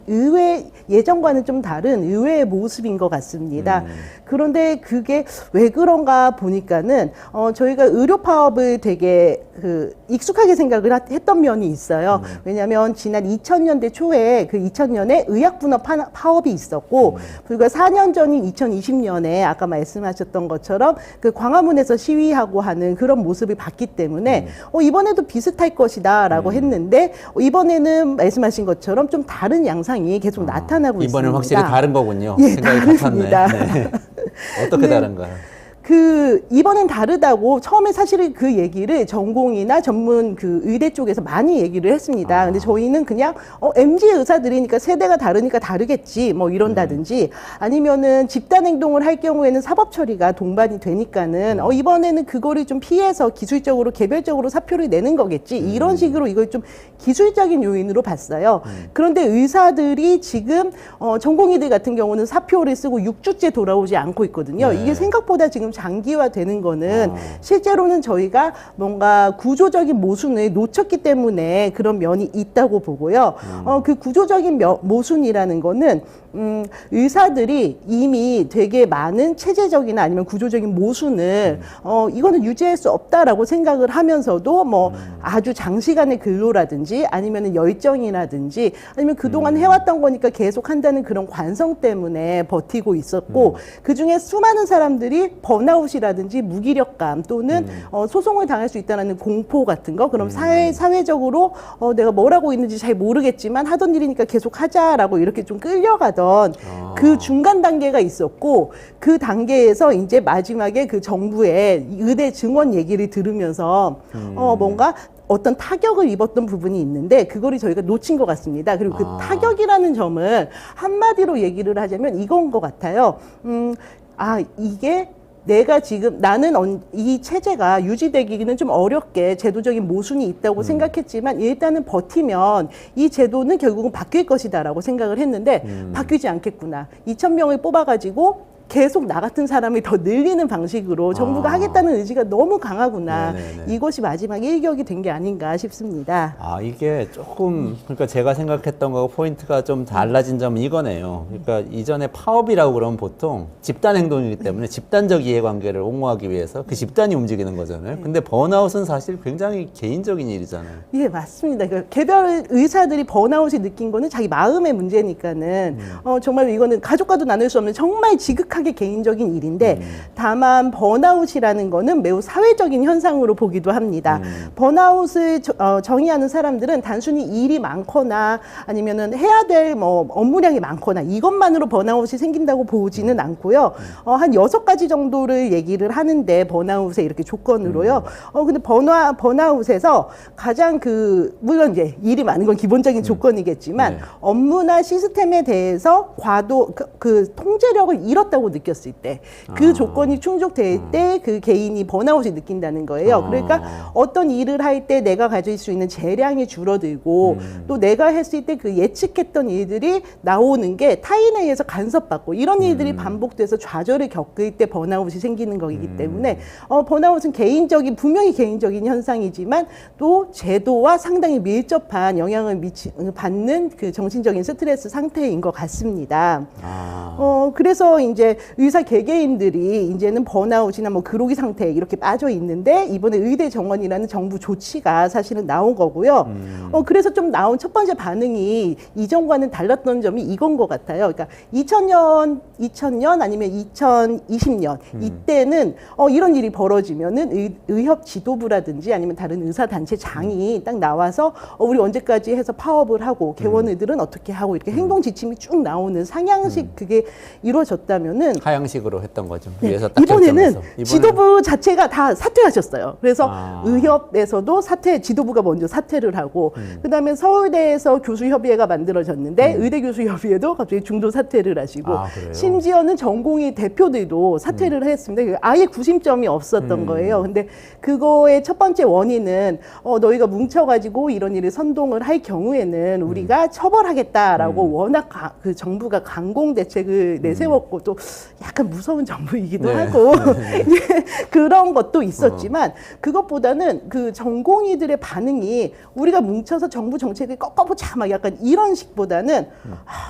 예전과는 좀 다른 의외의 모습인 것 같습니다. 그런데 그게 왜 그런가 보니까는 저희가 의료 파업을 되게 익숙하게 생각을 했던 면이 있어요. 왜냐하면 지난 2000년대 초에 그 2000년에 의약분업 파업이 있었고 불과 4년 전인 2020년에 아까 말씀하셨던 것처럼 그 광화문에서 시위하고 하는 그런 모습을 봤기 때문에 이번에도 비슷할 것이다라고 했는데 이번에는 말씀하신 것처럼 좀 다른 양상이 계속 나타나고 있습니다. 이번엔 확실히 다른 거군요. 예, 생각이 다릅니다. 같았네. 네. 어떻게 다른가요? 이번엔 다르다고 처음에 사실은 그 얘기를 전공이나 전문 그 의대 쪽에서 많이 얘기를 했습니다. 근데 저희는 그냥 MZ 의사들이니까 세대가 다르니까 다르겠지 뭐 이런다든지 아니면은 집단 행동을 할 경우에는 사법 처리가 동반이 되니까는 이번에는 그거를 좀 피해서 기술적으로 개별적으로 사표를 내는 거겠지 이런 식으로 이걸 좀 기술적인 요인으로 봤어요. 그런데 의사들이 지금 전공의들 같은 경우는 사표를 쓰고 6주째 돌아오지 않고 있거든요. 이게 생각보다 지금 장기화되는 거는 실제로는 저희가 뭔가 구조적인 모순을 놓쳤기 때문에 그런 면이 있다고 보고요. 그 구조적인 모순이라는 거는 의사들이 이미 되게 많은 체제적이나 아니면 구조적인 모순을 이거는 유지할 수 없다라고 생각을 하면서도 뭐 아주 장시간의 근로라든지 아니면 열정이라든지 아니면 그동안 해왔던 거니까 계속 한다는 그런 관성 때문에 버티고 있었고 그중에 수많은 사람들이 번아웃이라든지 무기력감 또는 소송을 당할 수 있다는 공포 같은 거 그럼 사회적으로 내가 뭘 하고 있는지 잘 모르겠지만 하던 일이니까 계속 하자라고 이렇게 좀 끌려가던 그 중간 단계가 있었고 그 단계에서 이제 마지막에 그 정부의 의대 증원 얘기를 들으면서 뭔가 어떤 타격을 입었던 부분이 있는데 그거를 저희가 놓친 것 같습니다. 그리고 그 타격이라는 점을 한마디로 얘기를 하자면 이건 것 같아요. 이게 내가 지금 나는 이 체제가 유지되기는 좀 어렵게 제도적인 모순이 있다고 생각했지만 일단은 버티면 이 제도는 결국은 바뀔 것이다라고 생각을 했는데 바뀌지 않겠구나. 2,000명을 뽑아가지고 계속 나 같은 사람이 더 늘리는 방식으로 정부가 하겠다는 의지가 너무 강하구나. 네네네. 이것이 마지막 일격이 된 게 아닌가 싶습니다. 이게 조금, 그러니까 제가 생각했던 거하고 포인트가 좀 달라진 점은 이거네요. 그러니까 이전에 파업이라고 그러면 보통 집단 행동이기 때문에 집단적 이해관계를 옹호하기 위해서 그 집단이 움직이는 거잖아요. 근데 번아웃은 사실 굉장히 개인적인 일이잖아요. 예, 맞습니다. 그러니까 개별 의사들이 번아웃이 느낀 거는 자기 마음의 문제니까는 정말 이거는 가족과도 나눌 수 없는 정말 지극하게 개인적인 일인데 다만 번아웃이라는 거는 매우 사회적인 현상으로 보기도 합니다. 번아웃을 정의하는 사람들은 단순히 일이 많거나 아니면은 해야 될 뭐 업무량이 많거나 이것만으로 번아웃이 생긴다고 보지는 않고요. 한 6가지 정도를 얘기를 하는데 번아웃의 이렇게 조건으로요. 근데 번아웃에서 가장 물론 이제 일이 많은 건 기본적인 조건이겠지만 업무나 시스템에 대해서 과도 그 통제력을 잃었다고 느꼈을 때 그 조건이 충족될 때 그 개인이 번아웃이 느낀다는 거예요. 그러니까 어떤 일을 할 때 내가 가질 수 있는 재량이 줄어들고 또 내가 했을 때 그 예측했던 일들이 나오는 게 타인에 의해서 간섭받고 이런 일들이 반복돼서 좌절을 겪을 때 번아웃이 생기는 거이기 때문에 번아웃은 분명히 개인적인 현상이지만 또 제도와 상당히 밀접한 영향을 받는 그 정신적인 스트레스 상태인 것 같습니다. 그래서 이제 의사 개개인들이 이제는 번아웃이나 뭐 그로기 상태에 이렇게 빠져 있는데 이번에 의대 정원이라는 정부 조치가 사실은 나온 거고요. 그래서 좀 나온 첫 번째 반응이 이전과는 달랐던 점이 이건 것 같아요. 그러니까 2000년 아니면 2020년 이때는 이런 일이 벌어지면은 의협 지도부라든지 아니면 다른 의사 단체 장이 딱 나와서 우리 언제까지 해서 파업을 하고 개원의들은 어떻게 하고 이렇게 행동 지침이 쭉 나오는 상향식 그게 이루어졌다면은 하향식으로 했던 거죠. 네, 위에서 딱 이번에는 결정해서. 지도부 자체가 다 사퇴하셨어요. 그래서 의협에서도 지도부가 먼저 사퇴를 하고 그다음에 서울대에서 교수협의회가 만들어졌는데 의대교수협의회도 갑자기 중도 사퇴를 하시고 그래요? 심지어는 전공의 대표들도 사퇴를 했습니다. 아예 구심점이 없었던 거예요. 근데 그거의 첫 번째 원인은 너희가 뭉쳐가지고 이런 일을 선동을 할 경우에는 우리가 처벌하겠다라고 워낙 그 정부가 강공 대책을 내세웠고 또 약간 무서운 정부이기도 하고 그런 것도 있었지만 그것보다는 그 전공의들의 반응이 우리가 뭉쳐서 정부 정책을 꺾어보자 막 약간 이런 식보다는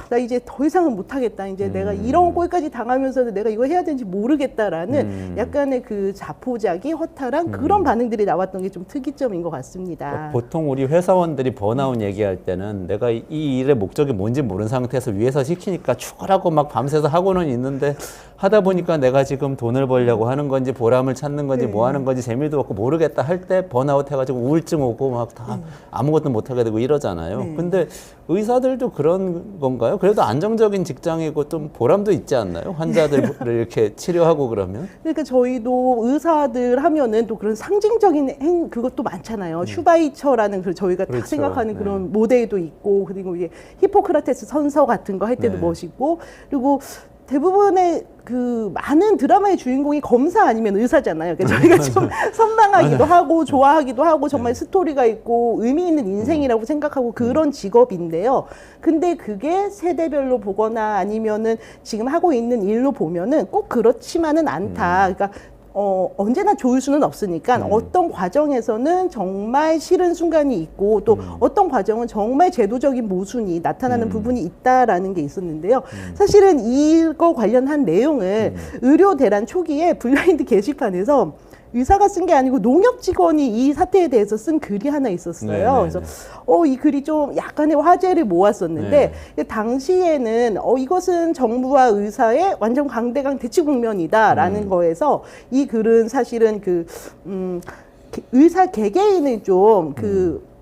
나 이제 더 이상은 못하겠다. 이제 내가 이런 꼴까지 당하면서도 내가 이거 해야 되는지 모르겠다라는 약간의 그 자포자기 허탈한 그런 반응들이 나왔던 게 좀 특이점인 것 같습니다. 보통 우리 회사원들이 번아웃 얘기할 때는 내가 이 일의 목적이 뭔지 모르는 상태에서 위에서 시키니까 축구라고 막 밤새서 하고는 있는데 하다 보니까 내가 지금 돈을 벌려고 하는 건지 보람을 찾는 건지 뭐 하는 건지 재미도 없고 모르겠다 할 때 번아웃 해가지고 우울증 오고 막 다 아무것도 못하게 되고 이러잖아요. 네. 근데 의사들도 그런 건가요? 그래도 안정적인 직장이고 좀 보람도 있지 않나요? 환자들을 이렇게 치료하고 그러면? 그러니까 저희도 의사들 하면은 또 그런 상징적인 그것도 많잖아요. 슈바이처라는 그 저희가 다 그렇죠. 생각하는 네. 그런 모델도 있고, 그리고 이게 히포크라테스 선서 같은 거 할 때도 네. 멋있고, 그리고 대부분의 그 많은 드라마의 주인공이 검사 아니면 의사잖아요. 그러니까 저희가 좀 선망하기도 하고 좋아하기도 하고 정말 스토리가 있고 의미 있는 인생이라고 생각하고 그런 직업인데요. 근데 그게 세대별로 보거나 아니면은 지금 하고 있는 일로 보면은 꼭 그렇지만은 않다. 그러니까 언제나 좋을 수는 없으니까 어떤 과정에서는 정말 싫은 순간이 있고 또 어떤 과정은 정말 제도적인 모순이 나타나는 부분이 있다라는 게 있었는데요. 사실은 이거 관련한 내용을 의료 대란 초기에 블라인드 게시판에서 의사가 쓴 게 아니고 농협 직원이 이 사태에 대해서 쓴 글이 하나 있었어요. 네네네. 그래서 이 글이 좀 약간의 화제를 모았었는데 당시에는 이것은 정부와 의사의 완전 강대강 대치 국면이다라는 거에서 이 글은 사실은 의사 개개인을 좀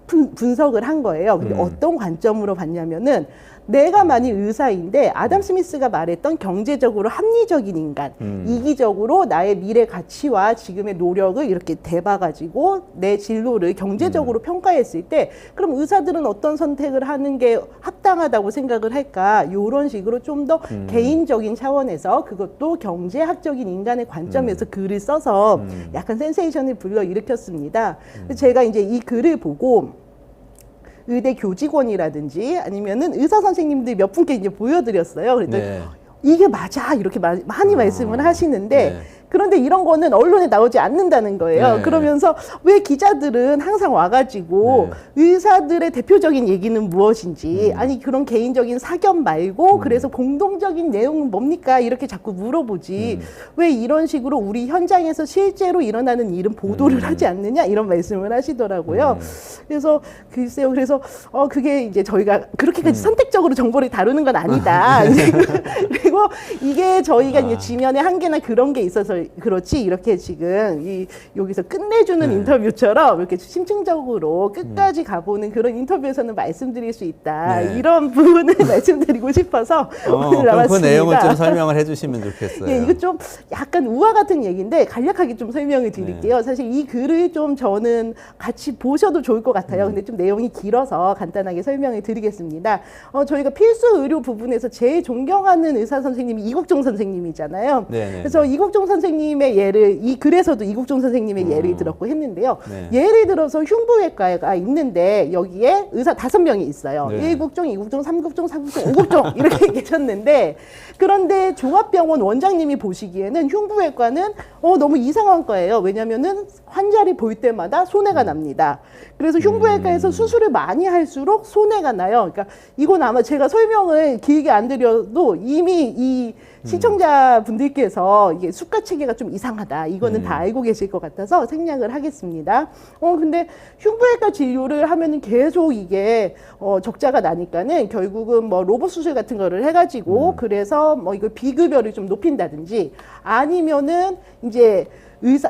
분석을 한 거예요. 근데 어떤 관점으로 봤냐면은 내가 만일 의사인데 아담 스미스가 말했던 경제적으로 합리적인 인간, 이기적으로 나의 미래 가치와 지금의 노력을 이렇게 대봐가지고 내 진로를 경제적으로 평가했을 때 그럼 의사들은 어떤 선택을 하는 게 합당하다고 생각을 할까? 이런 식으로 좀 더 개인적인 차원에서 그것도 경제학적인 인간의 관점에서 글을 써서 약간 센세이션을 불러일으켰습니다. 제가 이제 이 글을 보고 의대 교직원이라든지 아니면은 의사 선생님들 몇 분께 이제 보여드렸어요. 그랬더니 네. 이게 맞아 이렇게 많이 말씀을 하시는데 네. 그런데 이런 거는 언론에 나오지 않는다는 거예요. 네. 그러면서 왜 기자들은 항상 와가지고 의사들의 대표적인 얘기는 무엇인지 아니 그런 개인적인 사견 말고 그래서 공동적인 내용은 뭡니까 이렇게 자꾸 물어보지 왜 이런 식으로 우리 현장에서 실제로 일어나는 일은 보도를 하지 않느냐 이런 말씀을 하시더라고요. 그래서 글쎄요. 그래서 그게 이제 저희가 그렇게까지 선택적으로 정보를 다루는 건 아니다. 그리고 이게 저희가 이제 지면에 한계나 그런 게 있어서 그렇지 이렇게 지금 여기서 끝내주는 인터뷰처럼 이렇게 심층적으로 끝까지 가보는 그런 인터뷰에서는 말씀드릴 수 있다. 이런 부분을 말씀드리고 싶어서 오늘 그럼 나왔습니다. 그 내용을 좀 설명을 해주시면 좋겠어요. 예, 이거 좀 약간 우화 같은 얘기인데 간략하게 좀 설명을 드릴게요. 사실 이 글을 좀 저는 같이 보셔도 좋을 것 같아요. 근데 좀 내용이 길어서 간단하게 설명을 드리겠습니다. 저희가 필수 의료 부분에서 제일 존경하는 의사 선생님이 이국종 선생님이잖아요. 네네. 그래서 이국종 선생님의 예를 이 글에서도 이국종 선생님의 예를 들었고 했는데요. 예를 들어서 흉부외과가 있는데 여기에 의사 5명이 있어요. 네. 1국종, 2국종, 3국종, 4국종, 5국종 이렇게 계셨는데 그런데 종합병원 원장님이 보시기에는 흉부외과는 너무 이상한 거예요. 왜냐면은 환자를 볼 때마다 손해가 납니다. 그래서 흉부외과에서 수술을 많이 할수록 손해가 나요. 그러니까 이건 아마 제가 설명을 길게 안 드려도 이미 이 시청자분들께서 이게 수가 체계가 좀 이상하다. 이거는 다 알고 계실 것 같아서 생략을 하겠습니다. 근데 흉부외과 진료를 하면은 계속 이게 적자가 나니까는 결국은 뭐 로봇 수술 같은 거를 해가지고 그래서 뭐 이거 비급여를 좀 높인다든지 아니면은 이제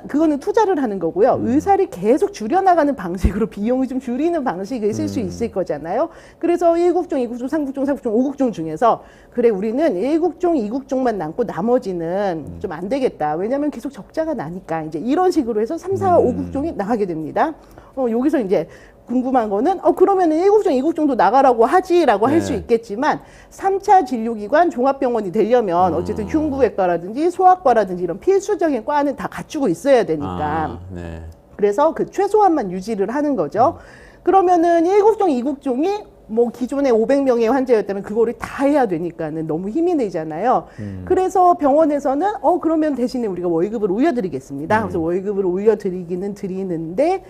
그거는 투자를 하는 거고요. 의사를 계속 줄여나가는 방식으로 비용을 좀 줄이는 방식을 쓸 수 있을 거잖아요. 그래서 1국종, 2국종, 3국종, 4국종, 5국종 중에서 그래 우리는 1국종, 2국종만 남고 나머지는 좀 안 되겠다. 왜냐하면 계속 적자가 나니까 이제 이런 식으로 해서 3, 4, 5국종이 나가게 됩니다. 여기서 이제 궁금한 거는 그러면 1국종, 2국종도 나가라고 하지라고 할 수 있겠지만 3차 진료기관 종합병원이 되려면 어쨌든 흉부외과라든지 소아과라든지 이런 필수적인 과는 다 갖추고 있어야 되니까 그래서 그 최소한만 유지를 하는 거죠. 그러면은 1국종, 2국종이 뭐 기존에 500명의 환자였다면 그거를 다 해야 되니까는 너무 힘이 들잖아요. 그래서 병원에서는 그러면 대신에 우리가 월급을 올려드리겠습니다. 그래서 월급을 올려드리기는 드리는데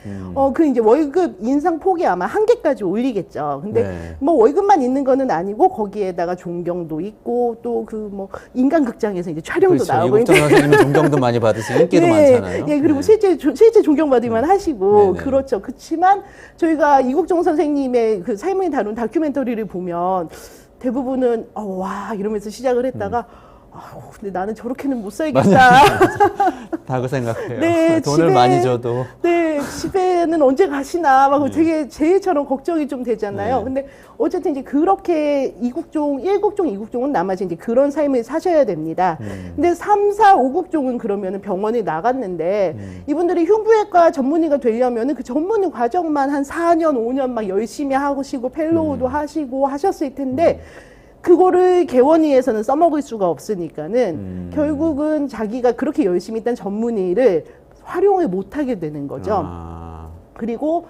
그 이제 월급 인상 폭이 아마 한계까지 올리겠죠. 근데 뭐 월급만 있는 거는 아니고 거기에다가 존경도 있고 또 그 뭐 인간극장에서 이제 촬영도 그렇죠. 나오고 이국종 선생님은 존경도 많이 받으시고 인기도 많잖아요. 예, 그리고 실제 존경받을만 하시고 그렇죠. 그렇지만 저희가 이국종 선생님의 그 삶을 다룬 다큐멘터리를 보면 대부분은 와 이러면서 시작을 했다가 근데 나는 저렇게는 못 살겠다. 다 그 생각해요. 네, 돈을 집에- 많이 줘도. 네, 집에는 언제 가시나 막 되게 제처럼 걱정이 좀 되잖아요. 네. 근데 어쨌든 이제 그렇게 이국종, 1국종, 2국종은 남아서 이제 그런 삶을 사셔야 됩니다. 근데 3, 4, 5국종은 그러면은 병원에 나갔는데 이분들이 흉부외과 전문의가 되려면은 그 전문의 과정만 한 4년, 5년 막 열심히 하시고 펠로우도 하시고 하셨을 텐데 그거를 개원의에서는 써먹을 수가 없으니까는 결국은 자기가 그렇게 열심히 했던 전문의를 활용을 못하게 되는 거죠. 아, 그리고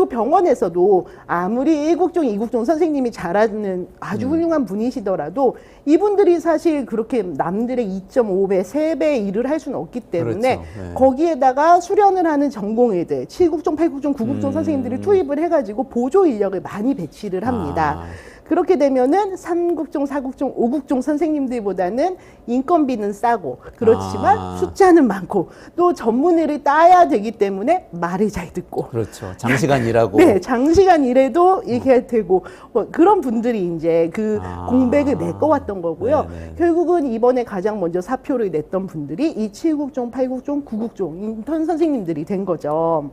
병원에서도 아무리 1국종, 2국종 선생님이 잘하는 아주 훌륭한 분이시더라도 이분들이 사실 그렇게 남들의 2.5배, 3배 일을 할 수는 없기 때문에 그렇죠. 네. 거기에다가 수련을 하는 전공의들, 7국종, 8국종, 9국종 선생님들을 투입을 해가지고 보조 인력을 많이 배치를 합니다. 그렇게 되면은 3국종, 4국종, 5국종 선생님들보다는 인건비는 싸고 그렇지만 숫자는 많고 또 전문의를 따야 되기 때문에 말을 잘 듣고 그렇죠. 장시간 일하고. 네, 장시간 일해도 이렇게 되고 그런 분들이 이제 그 공백을 메꿔왔던 거고요. 네네. 결국은 이번에 가장 먼저 사표를 냈던 분들이 이 7국종, 8국종, 9국종 인턴 선생님들이 된 거죠.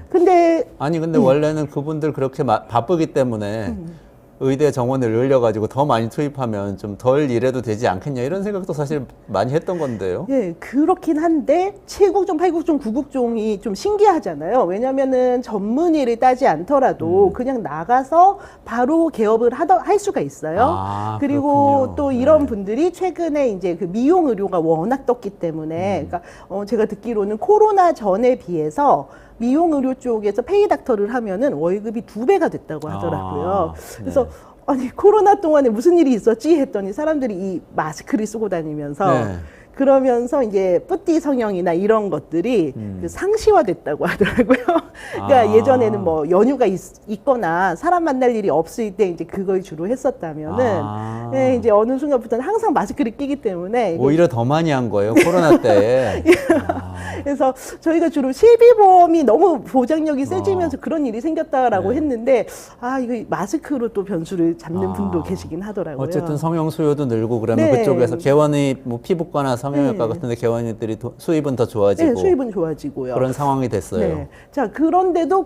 근데 아니 근데 원래는 그분들 그렇게 바쁘기 때문에 의대 정원을 늘려가지고 더 많이 투입하면 좀 덜 일해도 되지 않겠냐 이런 생각도 사실 많이 했던 건데요. 예, 그렇긴 한데 7국종, 8국종, 9국종이 좀 신기하잖아요. 왜냐면은 전문의를 따지 않더라도 그냥 나가서 바로 개업을 할 수가 있어요. 그리고 그렇군요. 또 이런 네. 분들이 최근에 이제 그 미용 의료가 워낙 떴기 때문에 그러니까 제가 듣기로는 코로나 전에 비해서 미용 의료 쪽에서 페이 닥터를 하면은 월급이 2배가 됐다고 하더라고요. 그래서 네. 아니 코로나 동안에 무슨 일이 있었지 했더니 사람들이 이 마스크를 쓰고 다니면서 네. 그러면서 이제 뿌띠 성형이나 이런 것들이 그 상시화됐다고 하더라고요. 그러니까 예전에는 뭐 연휴가 있거나 사람 만날 일이 없을 때 이제 그걸 주로 했었다면은 예, 이제 어느 순간부터는 항상 마스크를 끼기 때문에 이게 오히려 더 많이 한 거예요. 코로나 때. 그래서 저희가 주로 실비보험이 너무 보장력이 세지면서 그런 일이 생겼다라고 네. 했는데 이거 마스크로 또 변수를 잡는 분도 계시긴 하더라고요. 어쨌든 성형 수요도 늘고 그러면 네. 그쪽에서 개원의 뭐 피부과나 성형외과 네. 같은데 개원의들이 수입은 더 좋아지고 네, 수입은 좋아지고요. 그런 상황이 됐어요. 네. 자, 그럼에도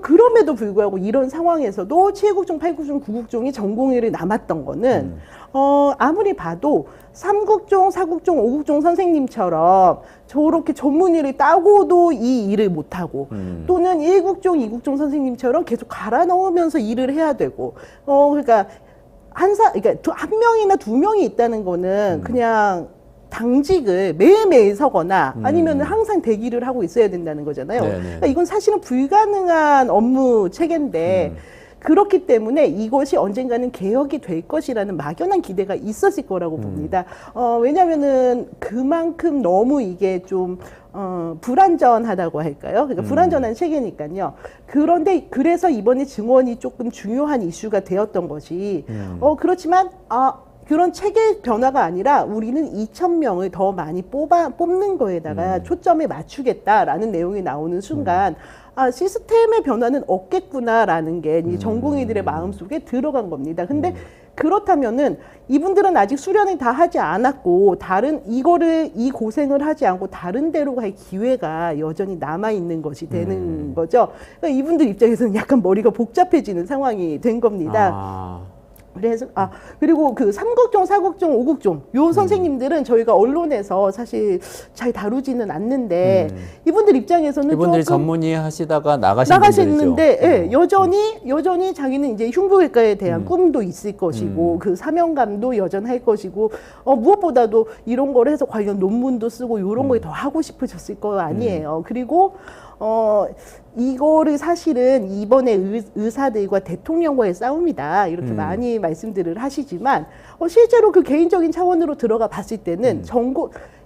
불구하고 이런 상황에서도 7국종, 8국종, 9국종이 전공의를 남았던 거는, 아무리 봐도 3국종, 4국종, 5국종 선생님처럼 저렇게 전문의를 따고도 이 일을 못하고, 또는 1국종, 2국종 선생님처럼 계속 갈아 넣으면서 일을 해야 되고, 그러니까 그러니까 한 명이나 두 명이 있다는 거는 그냥 당직을 매일매일 서거나 아니면 항상 대기를 하고 있어야 된다는 거잖아요. 네네. 그러니까 이건 사실은 불가능한 업무 체계인데 그렇기 때문에 이것이 언젠가는 개혁이 될 것이라는 막연한 기대가 있었을 거라고 봅니다. 왜냐면은 그만큼 너무 이게 좀 불안전하다고 할까요? 그러니까 불안전한 체계니까요. 그런데 그래서 이번에 증원이 조금 중요한 이슈가 되었던 것이 그렇지만 그런 체계 변화가 아니라 우리는 2,000명을 더 많이 뽑는 거에다가 초점을 맞추겠다라는 내용이 나오는 순간 시스템의 변화는 없겠구나라는 게 이 전공의들의 마음속에 들어간 겁니다. 근데 그렇다면은 이분들은 아직 수련을 다 하지 않았고 이 고생을 하지 않고 다른 데로 갈 기회가 여전히 남아 있는 것이 되는 거죠. 그러니까 이분들 입장에서는 약간 머리가 복잡해지는 상황이 된 겁니다. 그래서 그리고 그 3국종, 4국종, 5국종 요 선생님들은 저희가 언론에서 사실 잘 다루지는 않는데 이분들 입장에서는 이분들이 조금 전문의 하시다가 나가신 분들이죠. 나가셨는데 예, 여전히 자기는 이제 흉부외과에 대한 꿈도 있을 것이고 그 사명감도 여전할 것이고 무엇보다도 이런 걸 해서 관련 논문도 쓰고 이런 거에 더 하고 싶으셨을 거 아니에요. 그리고 이거를 사실은 이번에 의사들과 대통령과의 싸움이다 이렇게 많이 말씀들을 하시지만 실제로 그 개인적인 차원으로 들어가 봤을 때는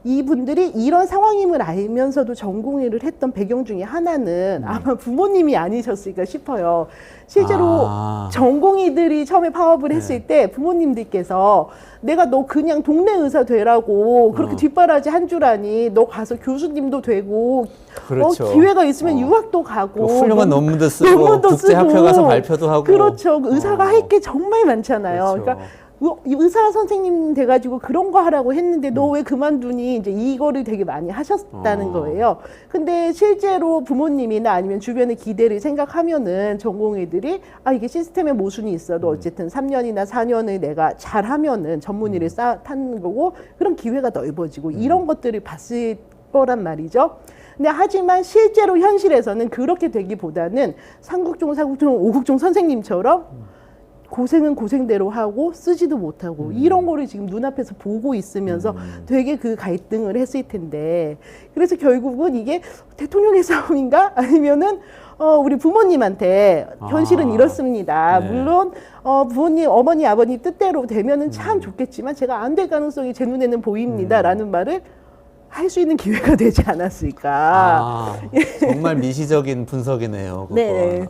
이분들이 이런 상황임을 알면서도 전공의를 했던 배경 중에 하나는 아마 부모님이 아니셨을까 싶어요. 실제로 전공의들이 처음에 파업을 했을 때 부모님들께서 내가 너 그냥 동네 의사 되라고 그렇게 뒷바라지 한 줄 아니 너 가서 교수님도 되고 그렇죠. 기회가 있으면 유학도 가고 훌륭한 논문도 쓰고 국제학회 가서 발표도 하고 그렇죠. 의사가 할 게 정말 많잖아요. 그렇죠. 그러니까 의사 선생님 돼가지고 그런 거 하라고 했는데 너 왜 그만두니? 이제 이거를 되게 많이 하셨다는 거예요. 근데 실제로 부모님이나 아니면 주변의 기대를 생각하면은 전공의들이 이게 시스템에 모순이 있어도 어쨌든 3년이나 4년을 내가 잘하면은 전문의를 타는 거고 그런 기회가 넓어지고 이런 것들을 봤을 거란 말이죠. 근데 하지만 실제로 현실에서는 그렇게 되기보다는 삼국종, 사국종, 오국종 선생님처럼 고생은 고생대로 하고 쓰지도 못하고 이런 거를 지금 눈앞에서 보고 있으면서 되게 그 갈등을 했을 텐데 그래서 결국은 이게 대통령의 싸움인가 아니면은 우리 부모님한테 현실은 이렇습니다. 네. 물론 부모님, 어머니, 아버님 뜻대로 되면은 참 좋겠지만 제가 안 될 가능성이 제 눈에는 보입니다라는 말을 할 수 있는 기회가 되지 않았을까. 정말 미시적인 분석이네요. 그거. 네.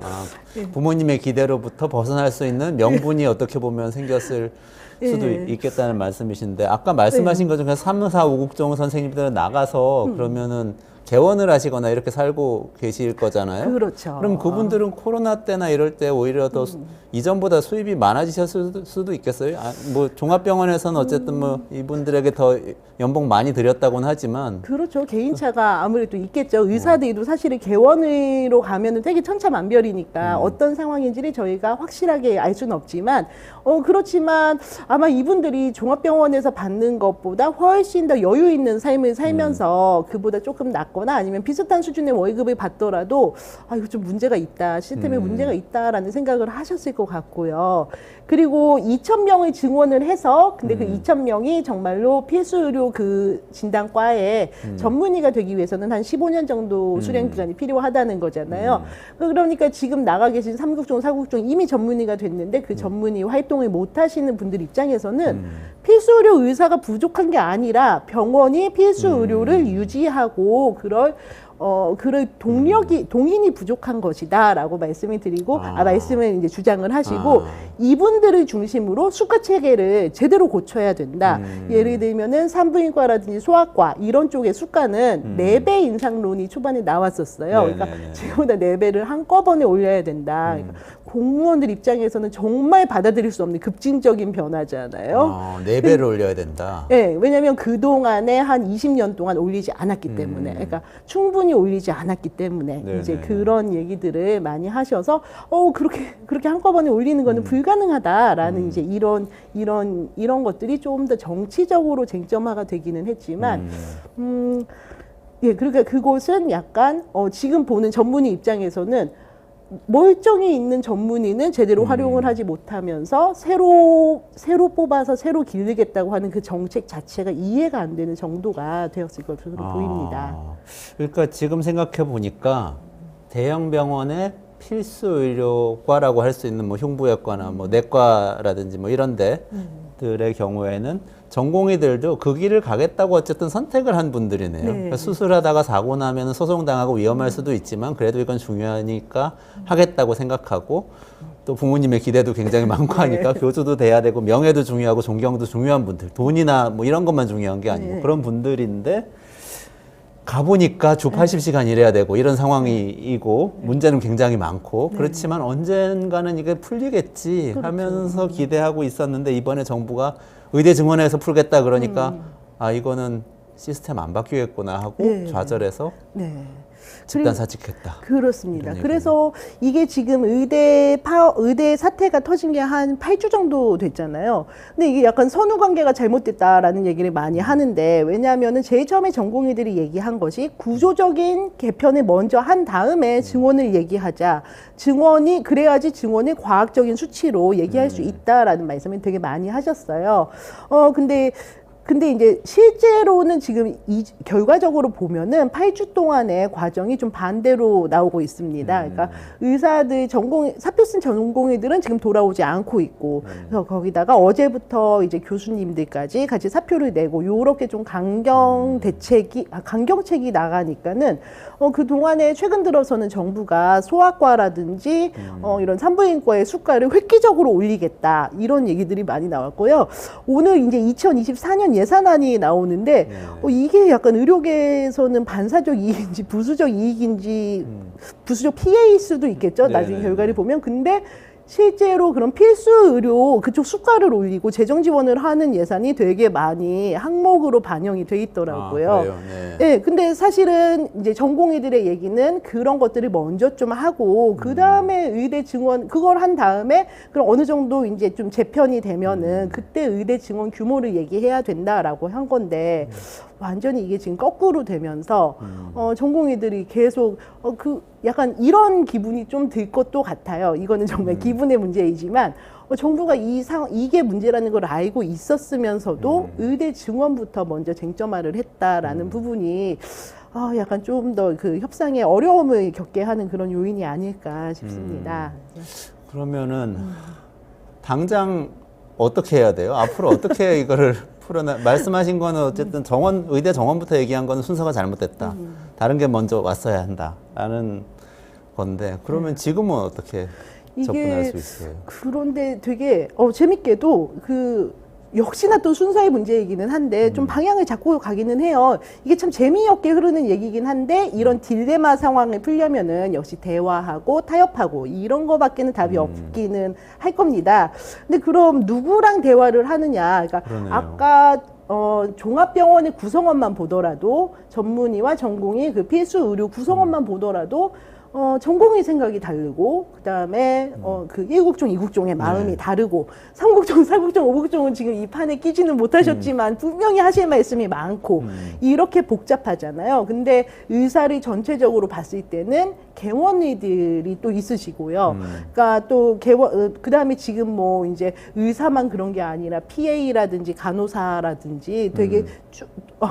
부모님의 기대로부터 벗어날 수 있는 명분이 어떻게 보면 생겼을 수도 있겠다는 말씀이신데 아까 말씀하신 것 중에 3, 4, 5국종 선생님들은 나가서 그러면은 개원을 하시거나 이렇게 살고 계실 거잖아요. 그렇죠. 그럼 그분들은 코로나 때나 이럴 때 오히려 더 이전보다 수입이 많아지셨을 수도 있겠어요. 뭐 종합병원에서는 어쨌든 뭐 이분들에게 더 연봉 많이 드렸다고는 하지만 그렇죠. 개인차가 아무래도 있겠죠. 의사들도 사실은 개원으로 가면은 되게 천차만별이니까 어떤 상황인지를 저희가 확실하게 알 수는 없지만 그렇지만 아마 이분들이 종합병원에서 받는 것보다 훨씬 더 여유 있는 삶을 살면서 그보다 조금 낫거나 아니면 비슷한 수준의 월급을 받더라도 이거 좀 문제가 있다. 시스템에 문제가 있다라는 생각을 하셨을 것 같고요. 그리고 2,000명을 증원을 해서 근데 그 2,000명이 정말로 필수 의료 그 진단과에 전문의가 되기 위해서는 한 15년 정도 수련 기간이 필요하다는 거잖아요. 그러니까 지금 나가 계신 3국종, 4국종 이미 전문의가 됐는데 그 전문의 활동을 못 하시는 분들 입장에서는 필수 의료 의사가 부족한 게 아니라 병원이 필수 의료를 유지하고 그럴 동인이 부족한 것이다라고 말씀을 드리고, 말씀을 이제 주장을 하시고, 이분들을 중심으로 수가 체계를 제대로 고쳐야 된다. 예를 들면은 산부인과라든지 소아과 이런 쪽의 수가는 4배 인상론이 초반에 나왔었어요. 그러니까 지금보다 4배를 한꺼번에 올려야 된다. 그러니까 공무원들 입장에서는 정말 받아들일 수 없는 급진적인 변화잖아요. 4배를 올려야 된다. 네, 왜냐하면 그동안에 한 20년 동안 올리지 않았기 때문에, 그러니까 충분히 올리지 않았기 때문에 이제 그런 얘기들을 많이 하셔서 그렇게 한꺼번에 올리는 거는 불가능하다라는 이제 이런 것들이 좀 더 정치적으로 쟁점화가 되기는 했지만 그러니까 그곳은 약간 지금 보는 전문의 입장에서는 멀쩡히 있는 전문의는 제대로 활용을 하지 못하면서 새로 뽑아서 새로 기르겠다고 하는 그 정책 자체가 이해가 안 되는 정도가 되었을 것으로 보입니다. 그러니까 지금 생각해 보니까 대형 병원의 필수 의료과라고 할 수 있는 뭐 흉부외과나 뭐 내과라든지 뭐 이런 데들의 경우에는 전공의들도 그 길을 가겠다고 어쨌든 선택을 한 분들이네요. 그러니까 수술하다가 사고 나면 소송당하고 위험할 수도 있지만 그래도 이건 중요하니까 하겠다고 생각하고 또 부모님의 기대도 굉장히 많고 하니까 교수도 돼야 되고 명예도 중요하고 존경도 중요한 분들, 돈이나 뭐 이런 것만 중요한 게 아니고 그런 분들인데 가보니까 주 80시간 일해야 되고 이런 상황이고 문제는 굉장히 많고 그렇지만 언젠가는 이게 풀리겠지 하면서 기대하고 있었는데 이번에 정부가 의대 증원해서 풀겠다 그러니까 이거는 시스템 안 바뀌겠구나 하고 좌절해서 집단 사직했다. 그렇습니다. 그래서 이게 지금 의대 사태가 터진 게 한 8주 정도 됐잖아요. 근데 이게 약간 선후 관계가 잘못됐다라는 얘기를 많이 하는데 왜냐하면은 제일 처음에 전공의들이 얘기한 것이 구조적인 개편을 먼저 한 다음에 증원을 얘기하자. 그래야지 증원을 과학적인 수치로 얘기할 수 있다라는 말씀을 되게 많이 하셨어요. 근데 이제 실제로는 지금 결과적으로 보면은 8주 동안의 과정이 좀 반대로 나오고 있습니다. 그러니까 의사들 사표 쓴 전공의들은 지금 돌아오지 않고 있고, 그래서 거기다가 어제부터 이제 교수님들까지 같이 사표를 내고 요렇게 좀 강경책이 나가니까는 그 동안에 최근 들어서는 정부가 소아과라든지 이런 산부인과의 수가를 획기적으로 올리겠다 이런 얘기들이 많이 나왔고요. 오늘 이제 2024년 예산안이 나오는데 이게 약간 의료계에서는 반사적 이익인지 부수적 이익인지 부수적 피해일 수도 있겠죠. 나중에 결과를 보면. 근데 실제로 그런 필수 의료 그쪽 수가를 올리고 재정 지원을 하는 예산이 되게 많이 항목으로 반영이 돼 있더라고요. 아, 그래요? 네. 네, 근데 사실은 이제 전공의들의 얘기는 그런 것들을 먼저 좀 하고 그 다음에 의대 증원 그걸 한 다음에 그럼 어느 정도 이제 좀 재편이 되면은 그때 의대 증원 규모를 얘기해야 된다라고 한 건데 완전히 이게 지금 거꾸로 되면서 전공의들이 계속 그 약간 이런 기분이 좀 들 것도 같아요. 이거는 정말 기분의 문제이지만 정부가 이게 문제라는 걸 알고 있었으면서도 의대 증원부터 먼저 쟁점화를 했다라는 부분이 약간 좀 더 그 협상에 어려움을 겪게 하는 그런 요인이 아닐까 싶습니다. 그러면은 당장 어떻게 해야 돼요? 앞으로 어떻게 이거를 말씀하신 거는 어쨌든 의대 정원부터 얘기한 거는 순서가 잘못됐다. 다른 게 먼저 왔어야 한다라는 건데 그러면 지금은 어떻게 접근할 수 있어요? 그런데 되게 재밌게도 역시나 또 순서의 문제이기는 한데 좀 방향을 잡고 가기는 해요. 이게 참 재미없게 흐르는 얘기긴 한데 이런 딜레마 상황을 풀려면은 역시 대화하고 타협하고 이런 거밖에는 답이 없기는 할 겁니다. 근데 그럼 누구랑 대화를 하느냐? 그러니까 그러네요. 아까 종합병원의 구성원만 보더라도 전문의와 전공의 그 필수 의료 구성원만 보더라도 전공의 생각이 다르고 그다음에 그 1국종, 2국종의 마음이 다르고 3국종, 4국종, 5국종은 지금 이 판에 끼지는 못하셨지만 분명히 하실 말씀이 많고 이렇게 복잡하잖아요. 근데 의사를 전체적으로 봤을 때는 개원의들이 또 있으시고요. 그러니까 또 그다음에 지금 뭐 이제 의사만 그런 게 아니라 PA라든지 간호사라든지 되게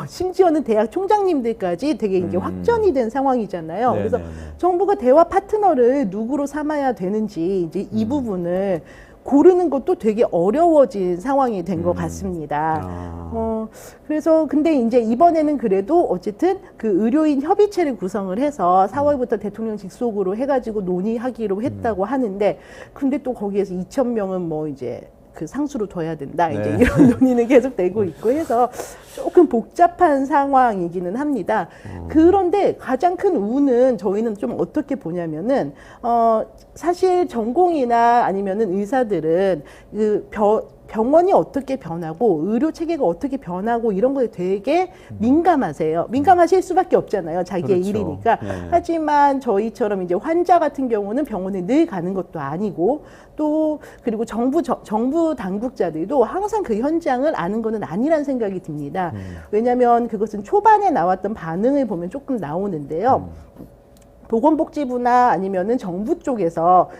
심지어는 대학 총장님들까지 되게 이제 확전이 된 상황이잖아요. 그래서 정부가 대화 파트너를 누구로 삼아야 되는지 이제 이 부분을 고르는 것도 되게 어려워진 상황이 된 것 같습니다. 그래서 근데 이제 이번에는 그래도 어쨌든 그 의료인 협의체를 구성을 해서 4월부터 대통령 직속으로 해가지고 논의하기로 했다고 하는데 근데 또 거기에서 2,000명은 뭐 이제 그 상수로 둬야 된다. 이제 이런 논의는 계속 되고 있고 해서 조금 복잡한 상황이기는 합니다. 그런데 가장 큰 우는 저희는 좀 어떻게 보냐면은 사실 전공이나 아니면은 의사들은 병원이 어떻게 변하고 의료 체계가 어떻게 변하고 이런 거에 되게 민감하세요. 민감하실 수밖에 없잖아요. 자기의 그렇죠. 일이니까. 하지만 저희처럼 이제 환자 같은 경우는 병원에 늘 가는 것도 아니고 또 그리고 정부 당국자들도 항상 그 현장을 아는 거는 아니란 생각이 듭니다. 왜냐하면 그것은 초반에 나왔던 반응을 보면 조금 나오는데요. 보건복지부나 아니면은 정부 쪽에서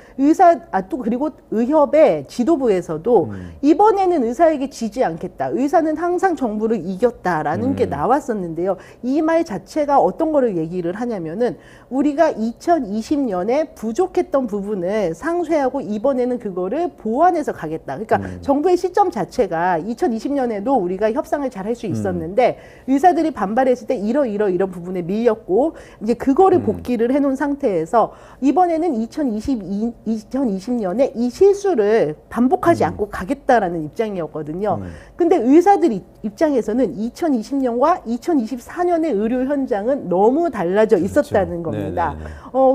또 그리고 의협의 지도부에서도 이번에는 의사에게 지지 않겠다. 의사는 항상 정부를 이겼다라는 게 나왔었는데요. 이 말 자체가 어떤 거를 얘기를 하냐면은 우리가 2020년에 부족했던 부분을 상쇄하고 이번에는 그거를 보완해서 가겠다. 그러니까 정부의 시점 자체가 2020년에도 우리가 협상을 잘 할 수 있었는데 의사들이 반발했을 때 이런 부분에 밀렸고 이제 그거를 복귀를 해놓은 상태에서 이번에는 2020년에 이 실수를 반복하지 않고 가겠다라는 입장이었거든요. 근데 의사들 입장에서는 2020년과 2024년의 의료 현장은 너무 달라져 있었다는 겁니다.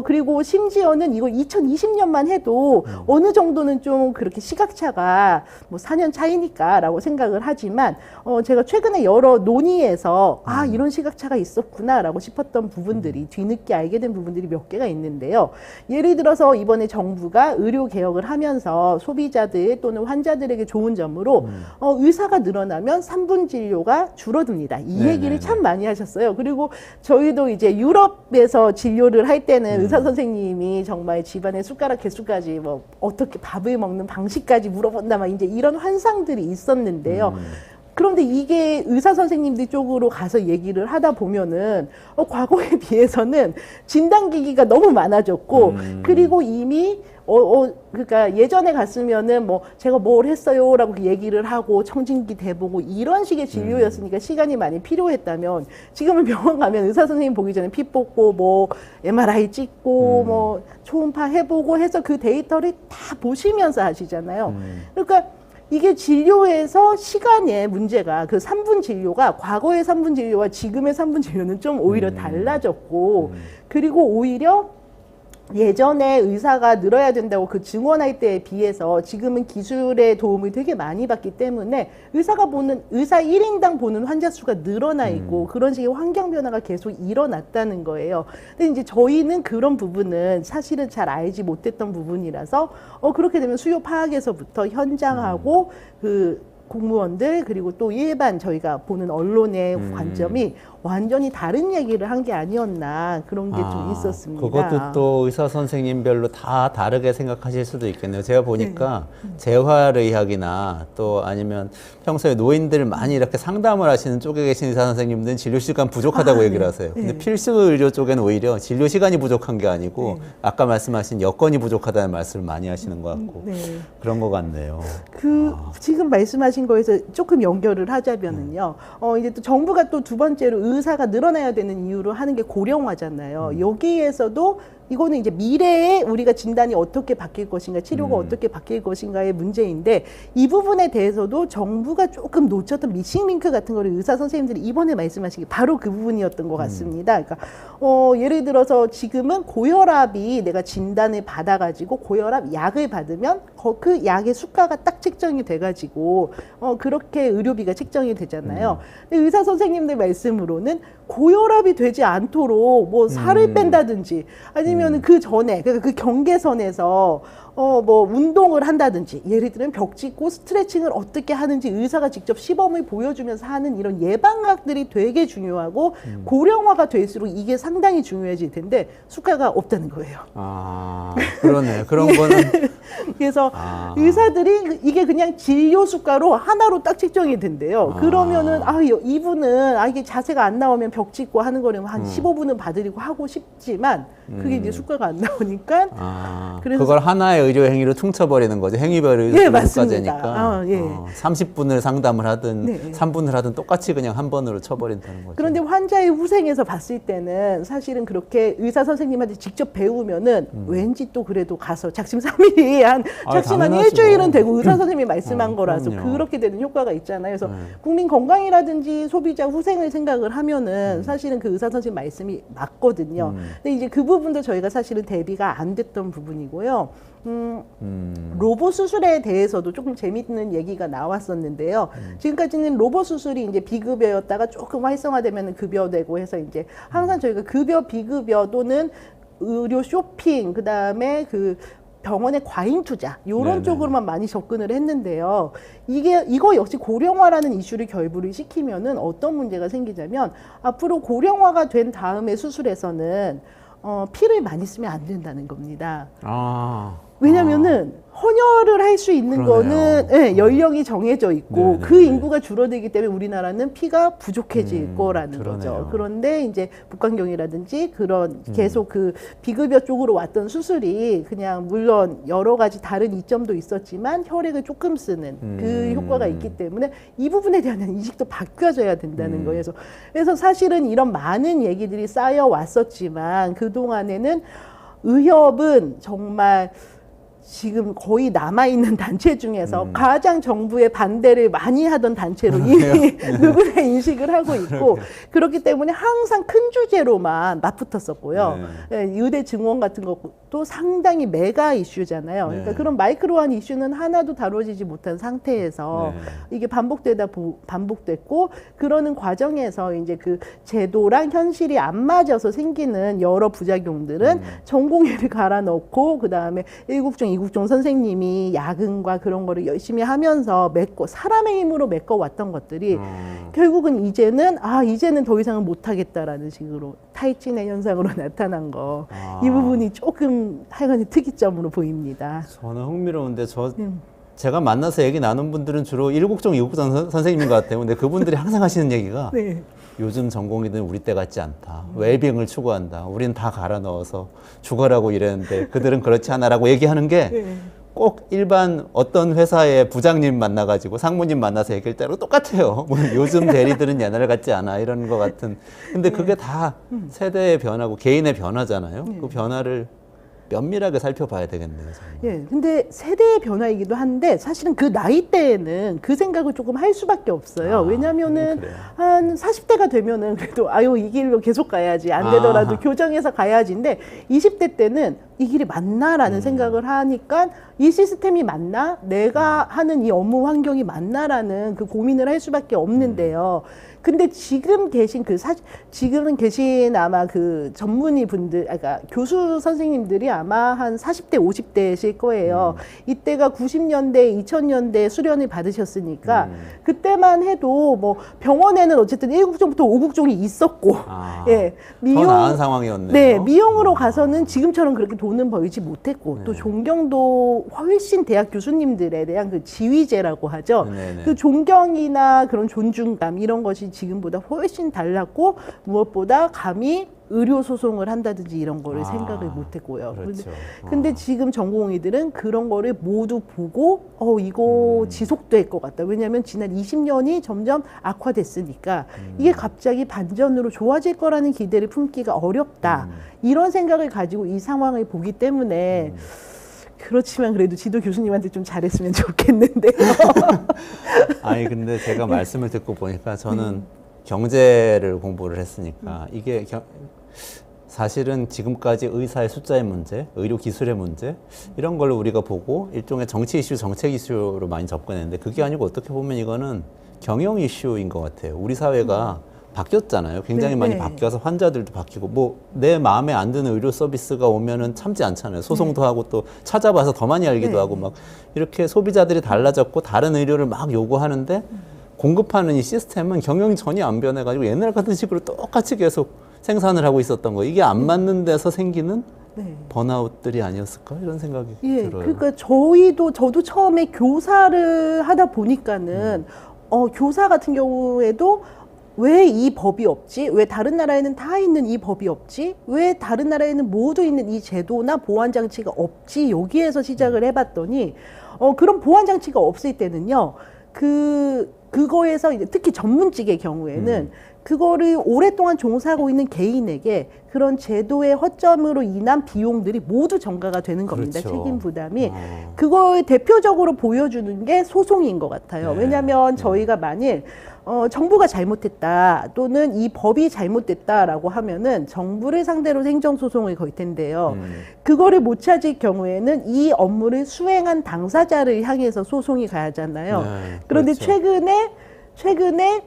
그리고 심지어는 이거 2020년만 해도 어느 정도는 좀 그렇게 시각차가 뭐 4년 차이니까라고 생각을 하지만 제가 최근에 여러 논의에서 이런 시각차가 있었구나라고 싶었던 부분들이 뒤늦게 알게 된 부분들이 몇 개가 있는데요. 예를 들어서 이번에 정부가 의료 개혁을 하면서 소비자들 또는 환자들에게 좋은 점으로 의사가 늘어나면 3분 진료가 줄어듭니다. 이 얘기를 참 많이 하셨어요. 그리고 저희도 이제 유럽에서 진료를 할 때는 의사 선생님이 정말 집안의 숟가락 개수까지 뭐 어떻게 밥을 먹는 방식까지 물어본다 막 이제 이런 환상들이 있었는데요. 그런데 이게 의사 선생님들 쪽으로 가서 얘기를 하다 보면은 과거에 비해서는 진단기기가 너무 많아졌고 그리고 이미 그러니까 예전에 갔으면은 뭐 제가 뭘 했어요라고 얘기를 하고 청진기 대보고 이런 식의 진료였으니까 시간이 많이 필요했다면 지금은 병원 가면 의사 선생님 보기 전에 피 뽑고 뭐 MRI 찍고 뭐 초음파 해보고 해서 그 데이터를 다 보시면서 하시잖아요. 그러니까 이게 진료에서 시간의 문제가 그 3분 진료가 과거의 3분 진료와 지금의 3분 진료는 좀 오히려 달라졌고 그리고 오히려 예전에 의사가 늘어야 된다고 그 증원할 때에 비해서 지금은 기술의 도움을 되게 많이 받기 때문에 의사 1인당 보는 환자 수가 늘어나 있고 그런 식의 환경 변화가 계속 일어났다는 거예요. 근데 이제 저희는 그런 부분은 사실은 잘 알지 못했던 부분이라서 그렇게 되면 수요 파악에서부터 현장하고 그 공무원들 그리고 또 일반 저희가 보는 언론의 관점이 완전히 다른 얘기를 한 게 아니었나 그런 게 좀 있었습니다. 그것도 또 의사 선생님별로 다 다르게 생각하실 수도 있겠네요. 제가 보니까 재활의학이나 또 아니면 평소에 노인들 많이 이렇게 상담을 하시는 쪽에 계신 의사 선생님들은 진료 시간 부족하다고 얘기를 하세요. 근데 필수 의료 쪽에는 오히려 진료 시간이 부족한 게 아니고 아까 말씀하신 여건이 부족하다는 말씀을 많이 하시는 것 같고 그런 것 같네요. 지금 말씀하신 거에서 조금 연결을 하자면은요. 이제 또 정부가 또 두 번째로 의사가 늘어나야 되는 이유로 하는 게 고령화잖아요. 여기에서도 이거는 이제 미래에 우리가 진단이 어떻게 바뀔 것인가, 치료가 어떻게 바뀔 것인가의 문제인데 이 부분에 대해서도 정부가 조금 놓쳤던 미싱 링크 같은 거를 의사 선생님들이 이번에 말씀하신 게 바로 그 부분이었던 것 같습니다. 그러니까 예를 들어서 지금은 고혈압이 내가 진단을 받아가지고 고혈압 약을 받으면 그 약의 수가가 딱 책정이 돼가지고 그렇게 의료비가 책정이 되잖아요. 근데 의사 선생님들 말씀으로는 고혈압이 되지 않도록 뭐 살을 뺀다든지 아니면 그 전에 그러니까 그 경계선에서 뭐 운동을 한다든지 예를 들면 벽 짚고 스트레칭을 어떻게 하는지 의사가 직접 시범을 보여주면서 하는 이런 예방학들이 되게 중요하고 고령화가 될수록 이게 상당히 중요해질 텐데 수가가 없다는 거예요. 그러네. 그런 거는 그래서 의사들이 이게 그냥 진료 수가로 하나로 딱 책정이 된대요. 그러면은 이분은 이게 자세가 안 나오면 벽 짚고 하는 거는 한 15분은 봐드리고 하고 싶지만 그게 이제 수가가 안 나오니까 그래서 그걸 하나의 의료 행위로 퉁쳐버리는 거죠. 행위별 의료 맞습니다. 30분을 상담을 하든 3분을 하든 똑같이 그냥 한 번으로 쳐버린다는 거죠. 그런데 환자의 후생에서 봤을 때는 사실은 그렇게 의사 선생님한테 직접 배우면은 왠지 또 그래도 가서 작심삼일이 작심 한 일주일은 되고 의사 선생님이 말씀한 거라서 그럼요. 그렇게 되는 효과가 있잖아요. 그래서 국민 건강이라든지 소비자 후생을 생각을 하면은 사실은 그 의사 선생님 말씀이 맞거든요. 근데 이제 그 부분도 저희가 사실은 대비가 안 됐던 부분이고요. 로봇 수술에 대해서도 조금 재밌는 얘기가 나왔었는데요. 지금까지는 로봇 수술이 이제 비급여였다가 조금 활성화되면 급여되고 해서 이제 항상 저희가 급여, 비급여 또는 의료 쇼핑, 그 다음에 그 병원의 과잉 투자 이런 쪽으로만 많이 접근을 했는데요. 이거 역시 고령화라는 이슈를 결부를 시키면은 어떤 문제가 생기냐면 앞으로 고령화가 된 다음에 수술에서는 피를 많이 쓰면 안 된다는 겁니다. 왜냐면은 헌혈을 할 수 있는 그러네요. 거는 연령이 정해져 있고 네네네. 그 인구가 줄어들기 때문에 우리나라는 피가 부족해질 거라는 그러네요. 거죠. 그런데 이제 북강경이라든지 그런 계속 그 비급여 쪽으로 왔던 수술이 그냥 물론 여러 가지 다른 이점도 있었지만 혈액을 조금 쓰는 그 효과가 있기 때문에 이 부분에 대한 인식도 바뀌어져야 된다는 거예요. 그래서 사실은 이런 많은 얘기들이 쌓여 왔었지만 그동안에는 의협은 정말 지금 거의 남아있는 단체 중에서 가장 정부의 반대를 많이 하던 단체로 이미 누구나 인식을 하고 있고 그렇기 때문에 항상 큰 주제로만 맞붙었었고요. 의대 증원 같은 것도 상당히 메가 이슈잖아요. 그러니까 그런 마이크로한 이슈는 하나도 다뤄지지 못한 상태에서 이게 반복됐고 그러는 과정에서 이제 그 제도랑 현실이 안 맞아서 생기는 여러 부작용들은 전공의를 갈아 넣고 그 다음에 일국종 이국종 선생님이 야근과 그런 거를 열심히 하면서 사람의 힘으로 메꿔왔던 것들이 결국은 이제는 더 이상은 못하겠다라는 식으로 탈진의 현상으로 나타난 거. 이 부분이 조금 하여간에 특이점으로 보입니다. 저는 흥미로운데 제가 만나서 얘기 나눈 분들은 주로 일국종, 이국종 선생님인 것 같아요. 근데 그분들이 항상 하시는 얘기가 요즘 전공의들은 우리 때 같지 않다. 웰빙을 추구한다. 우리는 다 갈아 넣어서 죽어라고 이랬는데 그들은 그렇지 않아라고 얘기하는 게 꼭 일반 어떤 회사의 부장님 만나가지고 상무님 만나서 얘기할 때랑 똑같아요. 뭐 요즘 대리들은 옛날 같지 않아 이런 것 같은. 근데 그게 다 세대의 변화고 개인의 변화잖아요. 그 변화를 면밀하게 살펴봐야 되겠네요. 근데 세대의 변화이기도 한데 사실은 그 나이대에는 그 생각을 조금 할 수밖에 없어요. 왜냐면은 한 40대가 되면은 그래도 이 길로 계속 가야지 안 되더라도 교정해서 가야지인데 20대 때는 이 길이 맞나라는 생각을 하니까 이 시스템이 맞나? 내가 하는 이 업무 환경이 맞나라는 그 고민을 할 수밖에 없는데요. 근데 지금 계신 지금 계신 아마 그 전문의 분들, 그러니까 교수 선생님들이 아마 한 40대, 50대실 거예요. 이때가 90년대, 2000년대 수련을 받으셨으니까 그때만 해도 뭐 병원에는 어쨌든 1국종부터 5국종이 있었고, 예, 더 나은 상황이었네요. 네, 미용으로 가서는 지금처럼 그렇게 돈은 벌지 못했고 또 존경도 훨씬 대학 교수님들에 대한 그 지위제라고 하죠. 네네. 그 존경이나 그런 존중감 이런 것이 지금보다 훨씬 달랐고 무엇보다 감히 의료 소송을 한다든지 이런 거를 생각을 못 했고요. 그렇죠. 근데 지금 전공의들은 그런 거를 모두 보고 이거 지속될 것 같다. 왜냐하면 지난 20년이 점점 악화됐으니까 이게 갑자기 반전으로 좋아질 거라는 기대를 품기가 어렵다. 이런 생각을 가지고 이 상황을 보기 때문에 그렇지만 그래도 지도 교수님한테 좀 잘했으면 좋겠는데요. 아니 근데 제가 말씀을 듣고 보니까 저는 경제를 공부를 했으니까 이게 사실은 지금까지 의사의 숫자의 문제, 의료 기술의 문제 이런 걸로 우리가 보고 일종의 정치 이슈, 정책 이슈로 많이 접근했는데 그게 아니고 어떻게 보면 이거는 경영 이슈인 것 같아요. 우리 사회가 바뀌었잖아요. 굉장히 많이 바뀌어서 환자들도 바뀌고 뭐 내 마음에 안 드는 의료 서비스가 오면은 참지 않잖아요. 소송도 하고 또 찾아봐서 더 많이 알기도 하고 막 이렇게 소비자들이 달라졌고 다른 의료를 막 요구하는데 공급하는 이 시스템은 경영이 전혀 안 변해가지고 옛날 같은 식으로 똑같이 계속 생산을 하고 있었던 거. 이게 안 맞는 데서 생기는 번아웃들이 아니었을까 이런 생각이 들어요. 그러니까 저도 처음에 교사를 하다 보니까는 교사 같은 경우에도 왜 이 법이 없지? 왜 다른 나라에는 다 있는 이 법이 없지? 왜 다른 나라에는 모두 있는 이 제도나 보안 장치가 없지? 여기에서 시작을 해봤더니 그런 보안 장치가 없을 때는요. 그거에서 이제 특히 전문직의 경우에는 그거를 오랫동안 종사하고 있는 개인에게 그런 제도의 허점으로 인한 비용들이 모두 전가가 되는 겁니다. 그렇죠. 책임 부담이. 그걸 대표적으로 보여주는 게 소송인 것 같아요. 왜냐하면 저희가 만일 정부가 잘못했다 또는 이 법이 잘못됐다라고 하면은 정부를 상대로 행정소송을 걸 텐데요. 그거를 못 찾을 경우에는 이 업무를 수행한 당사자를 향해서 소송이 가야잖아요. 그런데 그렇죠. 최근에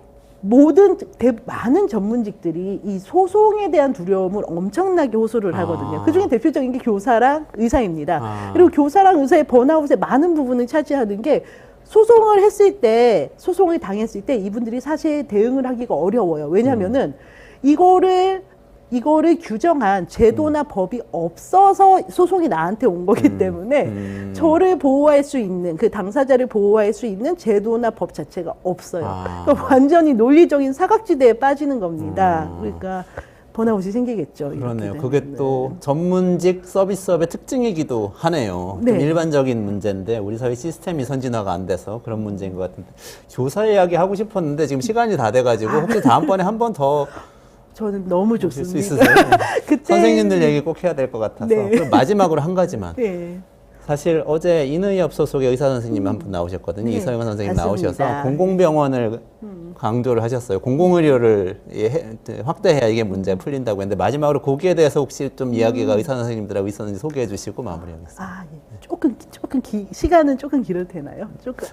많은 전문직들이 이 소송에 대한 두려움을 엄청나게 호소를 하거든요. 그중에 대표적인 게 교사랑 의사입니다. 그리고 교사랑 의사의 번아웃의 많은 부분을 차지하는 게 소송을 당했을 때 이분들이 사실 대응을 하기가 어려워요. 왜냐면은 이거를 규정한 제도나 법이 없어서 소송이 나한테 온 거기 때문에 저를 보호할 수 있는 그 당사자를 보호할 수 있는 제도나 법 자체가 없어요. 그러니까 완전히 논리적인 사각지대에 빠지는 겁니다. 그러니까 번아웃이 생기겠죠. 그러네요. 이렇게 그게 되면. 또 전문직 서비스업의 특징이기도 하네요. 좀 일반적인 문제인데 우리 사회 시스템이 선진화가 안 돼서 그런 문제인 것 같은데 교사 이야기 하고 싶었는데 지금 시간이 다 돼가지고 혹시 다음번에 한 번 더 저는 너무 보실 수 좋습니다. 있으세요? 그때 선생님들 얘기 꼭 해야 될 것 같아서 그럼 마지막으로 한 가지만 네. 사실 어제 인의협 소속의 의사 선생님 한 분 나오셨거든요. 이서영은 선생님 맞습니다. 나오셔서 공공병원을 강조를 하셨어요. 공공의료를 확대해야 이게 문제 풀린다고 했는데 마지막으로 거기에 대해서 혹시 좀 이야기가 의사 선생님들하고 있었는지 소개해 주시고 마무리하겠습니다. 시간은 조금 길어도 되나요?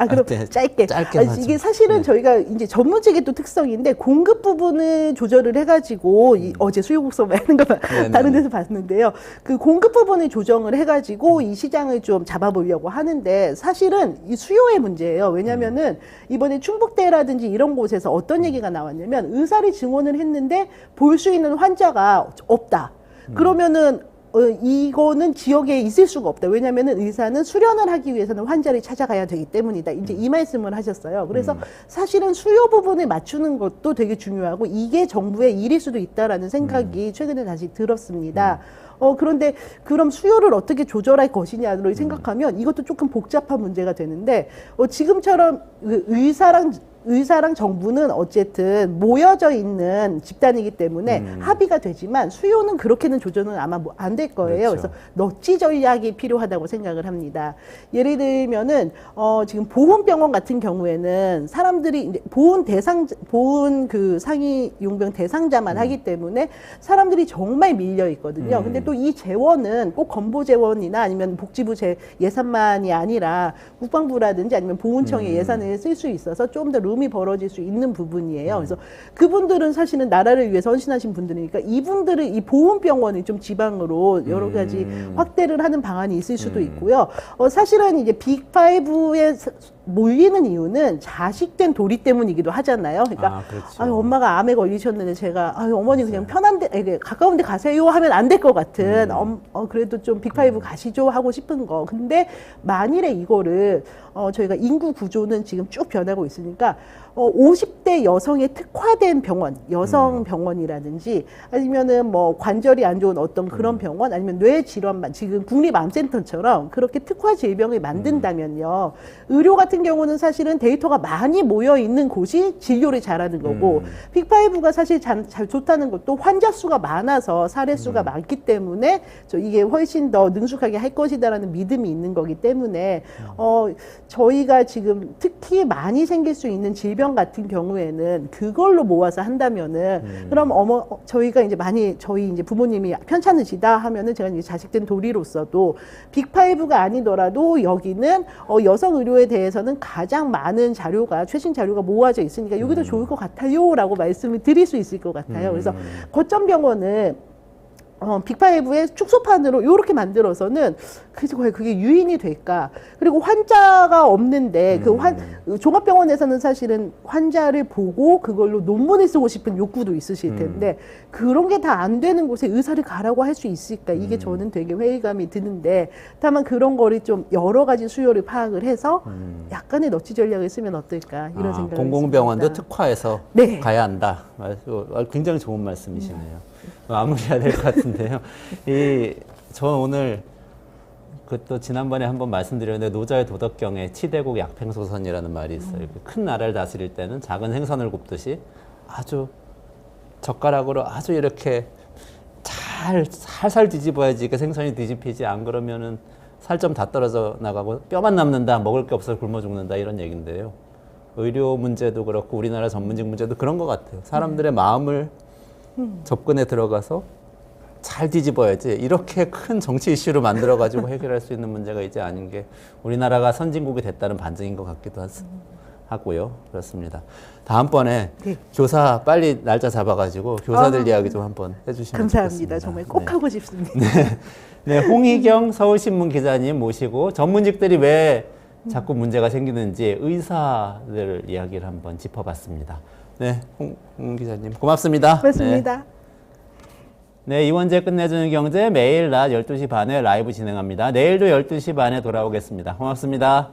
그럼 네, 짧게. 하죠. 이게 사실은 저희가 이제 전문직의 또 특성인데 공급 부분을 조절을 해가지고 어제 수요국서 하는 거 다른 데서 봤는데요. 그 공급 부분을 조정을 해가지고 이 시장을 좀 잡아보려고 하는데 사실은 이 수요의 문제예요. 왜냐면은 이번에 충북대라든지 이런 곳에서 어떤 얘기가 나왔냐면 의사를 증원을 했는데 볼 수 있는 환자가 없다. 그러면은 이거는 지역에 있을 수가 없다. 왜냐면은 의사는 수련을 하기 위해서는 환자를 찾아가야 되기 때문이다. 이제 이 말씀을 하셨어요. 그래서 사실은 수요 부분을 맞추는 것도 되게 중요하고 이게 정부의 일일 수도 있다라는 생각이 최근에 다시 들었습니다. 그런데 그럼 수요를 어떻게 조절할 것이냐를 생각하면 이것도 조금 복잡한 문제가 되는데 지금처럼 의사랑 의사랑 정부는 어쨌든 모여져 있는 집단이기 때문에 합의가 되지만 수요는 그렇게는 조정은 아마 안 될 거예요. 그렇죠. 그래서 넛지 전략이 필요하다고 생각을 합니다. 예를 들면은 지금 보훈병원 같은 경우에는 사람들이 이제 보훈 그 상위 용병 대상자만 하기 때문에 사람들이 정말 밀려 있거든요. 근데 또 이 재원은 꼭 건보 재원이나 아니면 복지부 예산만이 아니라 국방부라든지 아니면 보훈청의 예산을 쓸 수 있어서 좀 더 룸이 벌어질 수 있는 부분이에요. 그래서 그분들은 사실은 나라를 위해서 헌신하신 분들이니까 이분들은 이 보훈병원을 좀 지방으로 여러 가지 확대를 하는 방안이 있을 수도 있고요. 사실은 이제 빅5에 몰리는 이유는 자식된 도리 때문이기도 하잖아요. 그러니까 그렇죠. 아유, 엄마가 암에 걸리셨는데 제가 아유, 어머니 그냥 편한데 가까운 데 가세요 하면 안 될 것 같은 그래도 좀 빅5 가시죠 하고 싶은 거. 근데 만일에 이거를 저희가 인구 구조는 지금 쭉 변하고 있으니까 50대 여성에 특화된 병원, 여성 병원이라든지 아니면은 뭐 관절이 안 좋은 어떤 그런 병원 아니면 뇌 질환만 지금 국립암센터처럼 그렇게 특화 질병을 만든다면요. 의료 같은 경우는 사실은 데이터가 많이 모여 있는 곳이 진료를 잘하는 거고 빅5가 사실 잘 좋다는 것도 환자 수가 많아서 사례 수가 많기 때문에 이게 훨씬 더 능숙하게 할 것이다라는 믿음이 있는 거기 때문에 저희가 지금 특히 많이 생길 수 있는 질병 같은 경우에는 그걸로 모아서 한다면은 그럼 저희가 이제 저희 이제 부모님이 편찮으시다 하면은 제가 이제 자식된 도리로서도 빅5가 아니더라도 여기는 여성 의료에 대해서는 가장 많은 자료가 최신 자료가 모아져 있으니까 여기도 좋을 것 같아요라고 말씀을 드릴 수 있을 것 같아요. 그래서 거점병원은 빅5의 축소판으로 이렇게 만들어서는 그게 유인이 될까? 그리고 환자가 없는데 종합병원에서는 사실은 환자를 보고 그걸로 논문을 쓰고 싶은 욕구도 있으실 텐데 그런 게 다 안 되는 곳에 의사를 가라고 할 수 있을까? 이게 저는 되게 회의감이 드는데 다만 그런 거를 좀 여러 가지 수요를 파악을 해서 약간의 넛지 전략을 쓰면 어떨까? 이런 생각을 공공병원도 했습니다. 특화해서 네. 가야 한다. 굉장히 좋은 말씀이시네요. 마무리해야 될 것 같은데요. 저 오늘 또 지난번에 한번 말씀드렸는데 노자의 도덕경에 치대국 약팽소선이라는 말이 있어요. 큰 나라를 다스릴 때는 작은 생선을 굽듯이 아주 젓가락으로 아주 이렇게 살살 뒤집어야지 그 생선이 뒤집히지 안 그러면은 살 좀 다 떨어져 나가고 뼈만 남는다, 먹을 게 없어 굶어 죽는다 이런 얘기인데요. 의료 문제도 그렇고 우리나라 전문직 문제도 그런 것 같아요. 사람들의 마음을 접근에 들어가서 잘 뒤집어야지 이렇게 큰 정치 이슈로 만들어가지고 해결할 수 있는 문제가 이제 아닌 게 우리나라가 선진국이 됐다는 반증인 것 같기도 하고요. 그렇습니다. 다음번에 네. 교사 빨리 날짜 잡아가지고 교사들 이야기 좀 한번 해주시면 감사합니다. 좋겠습니다. 정말 꼭 네. 하고 싶습니다. 네, 홍희경 서울신문 기자님 모시고 전문직들이 왜 자꾸 문제가 생기는지 의사들 이야기를 한번 짚어봤습니다. 네, 홍 기자님 고맙습니다. 고맙습니다. 네, 이원재 끝내주는 경제 매일 낮 12시 반에 라이브 진행합니다. 내일도 12시 반에 돌아오겠습니다. 고맙습니다.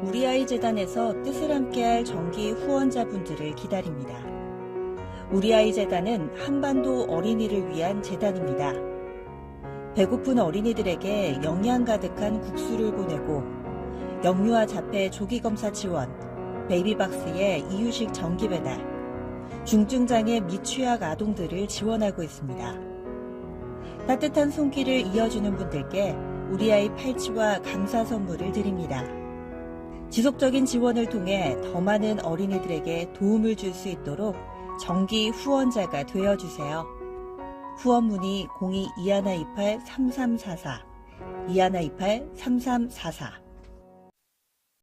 우리 아이 재단에서 뜻을 함께할 정기 후원자분들을 기다립니다. 우리 아이 재단은 한반도 어린이를 위한 재단입니다. 배고픈 어린이들에게 영양 가득한 국수를 보내고 영유아 자폐 조기 검사 지원, 베이비박스의 이유식 정기 배달, 중증장애 미취학 아동들을 지원하고 있습니다. 따뜻한 손길을 이어주는 분들께 우리 아이 팔찌와 감사 선물을 드립니다. 지속적인 지원을 통해 더 많은 어린이들에게 도움을 줄 수 있도록 정기 후원자가 되어주세요. 후원 문의 02-2128-3344, 2128-3344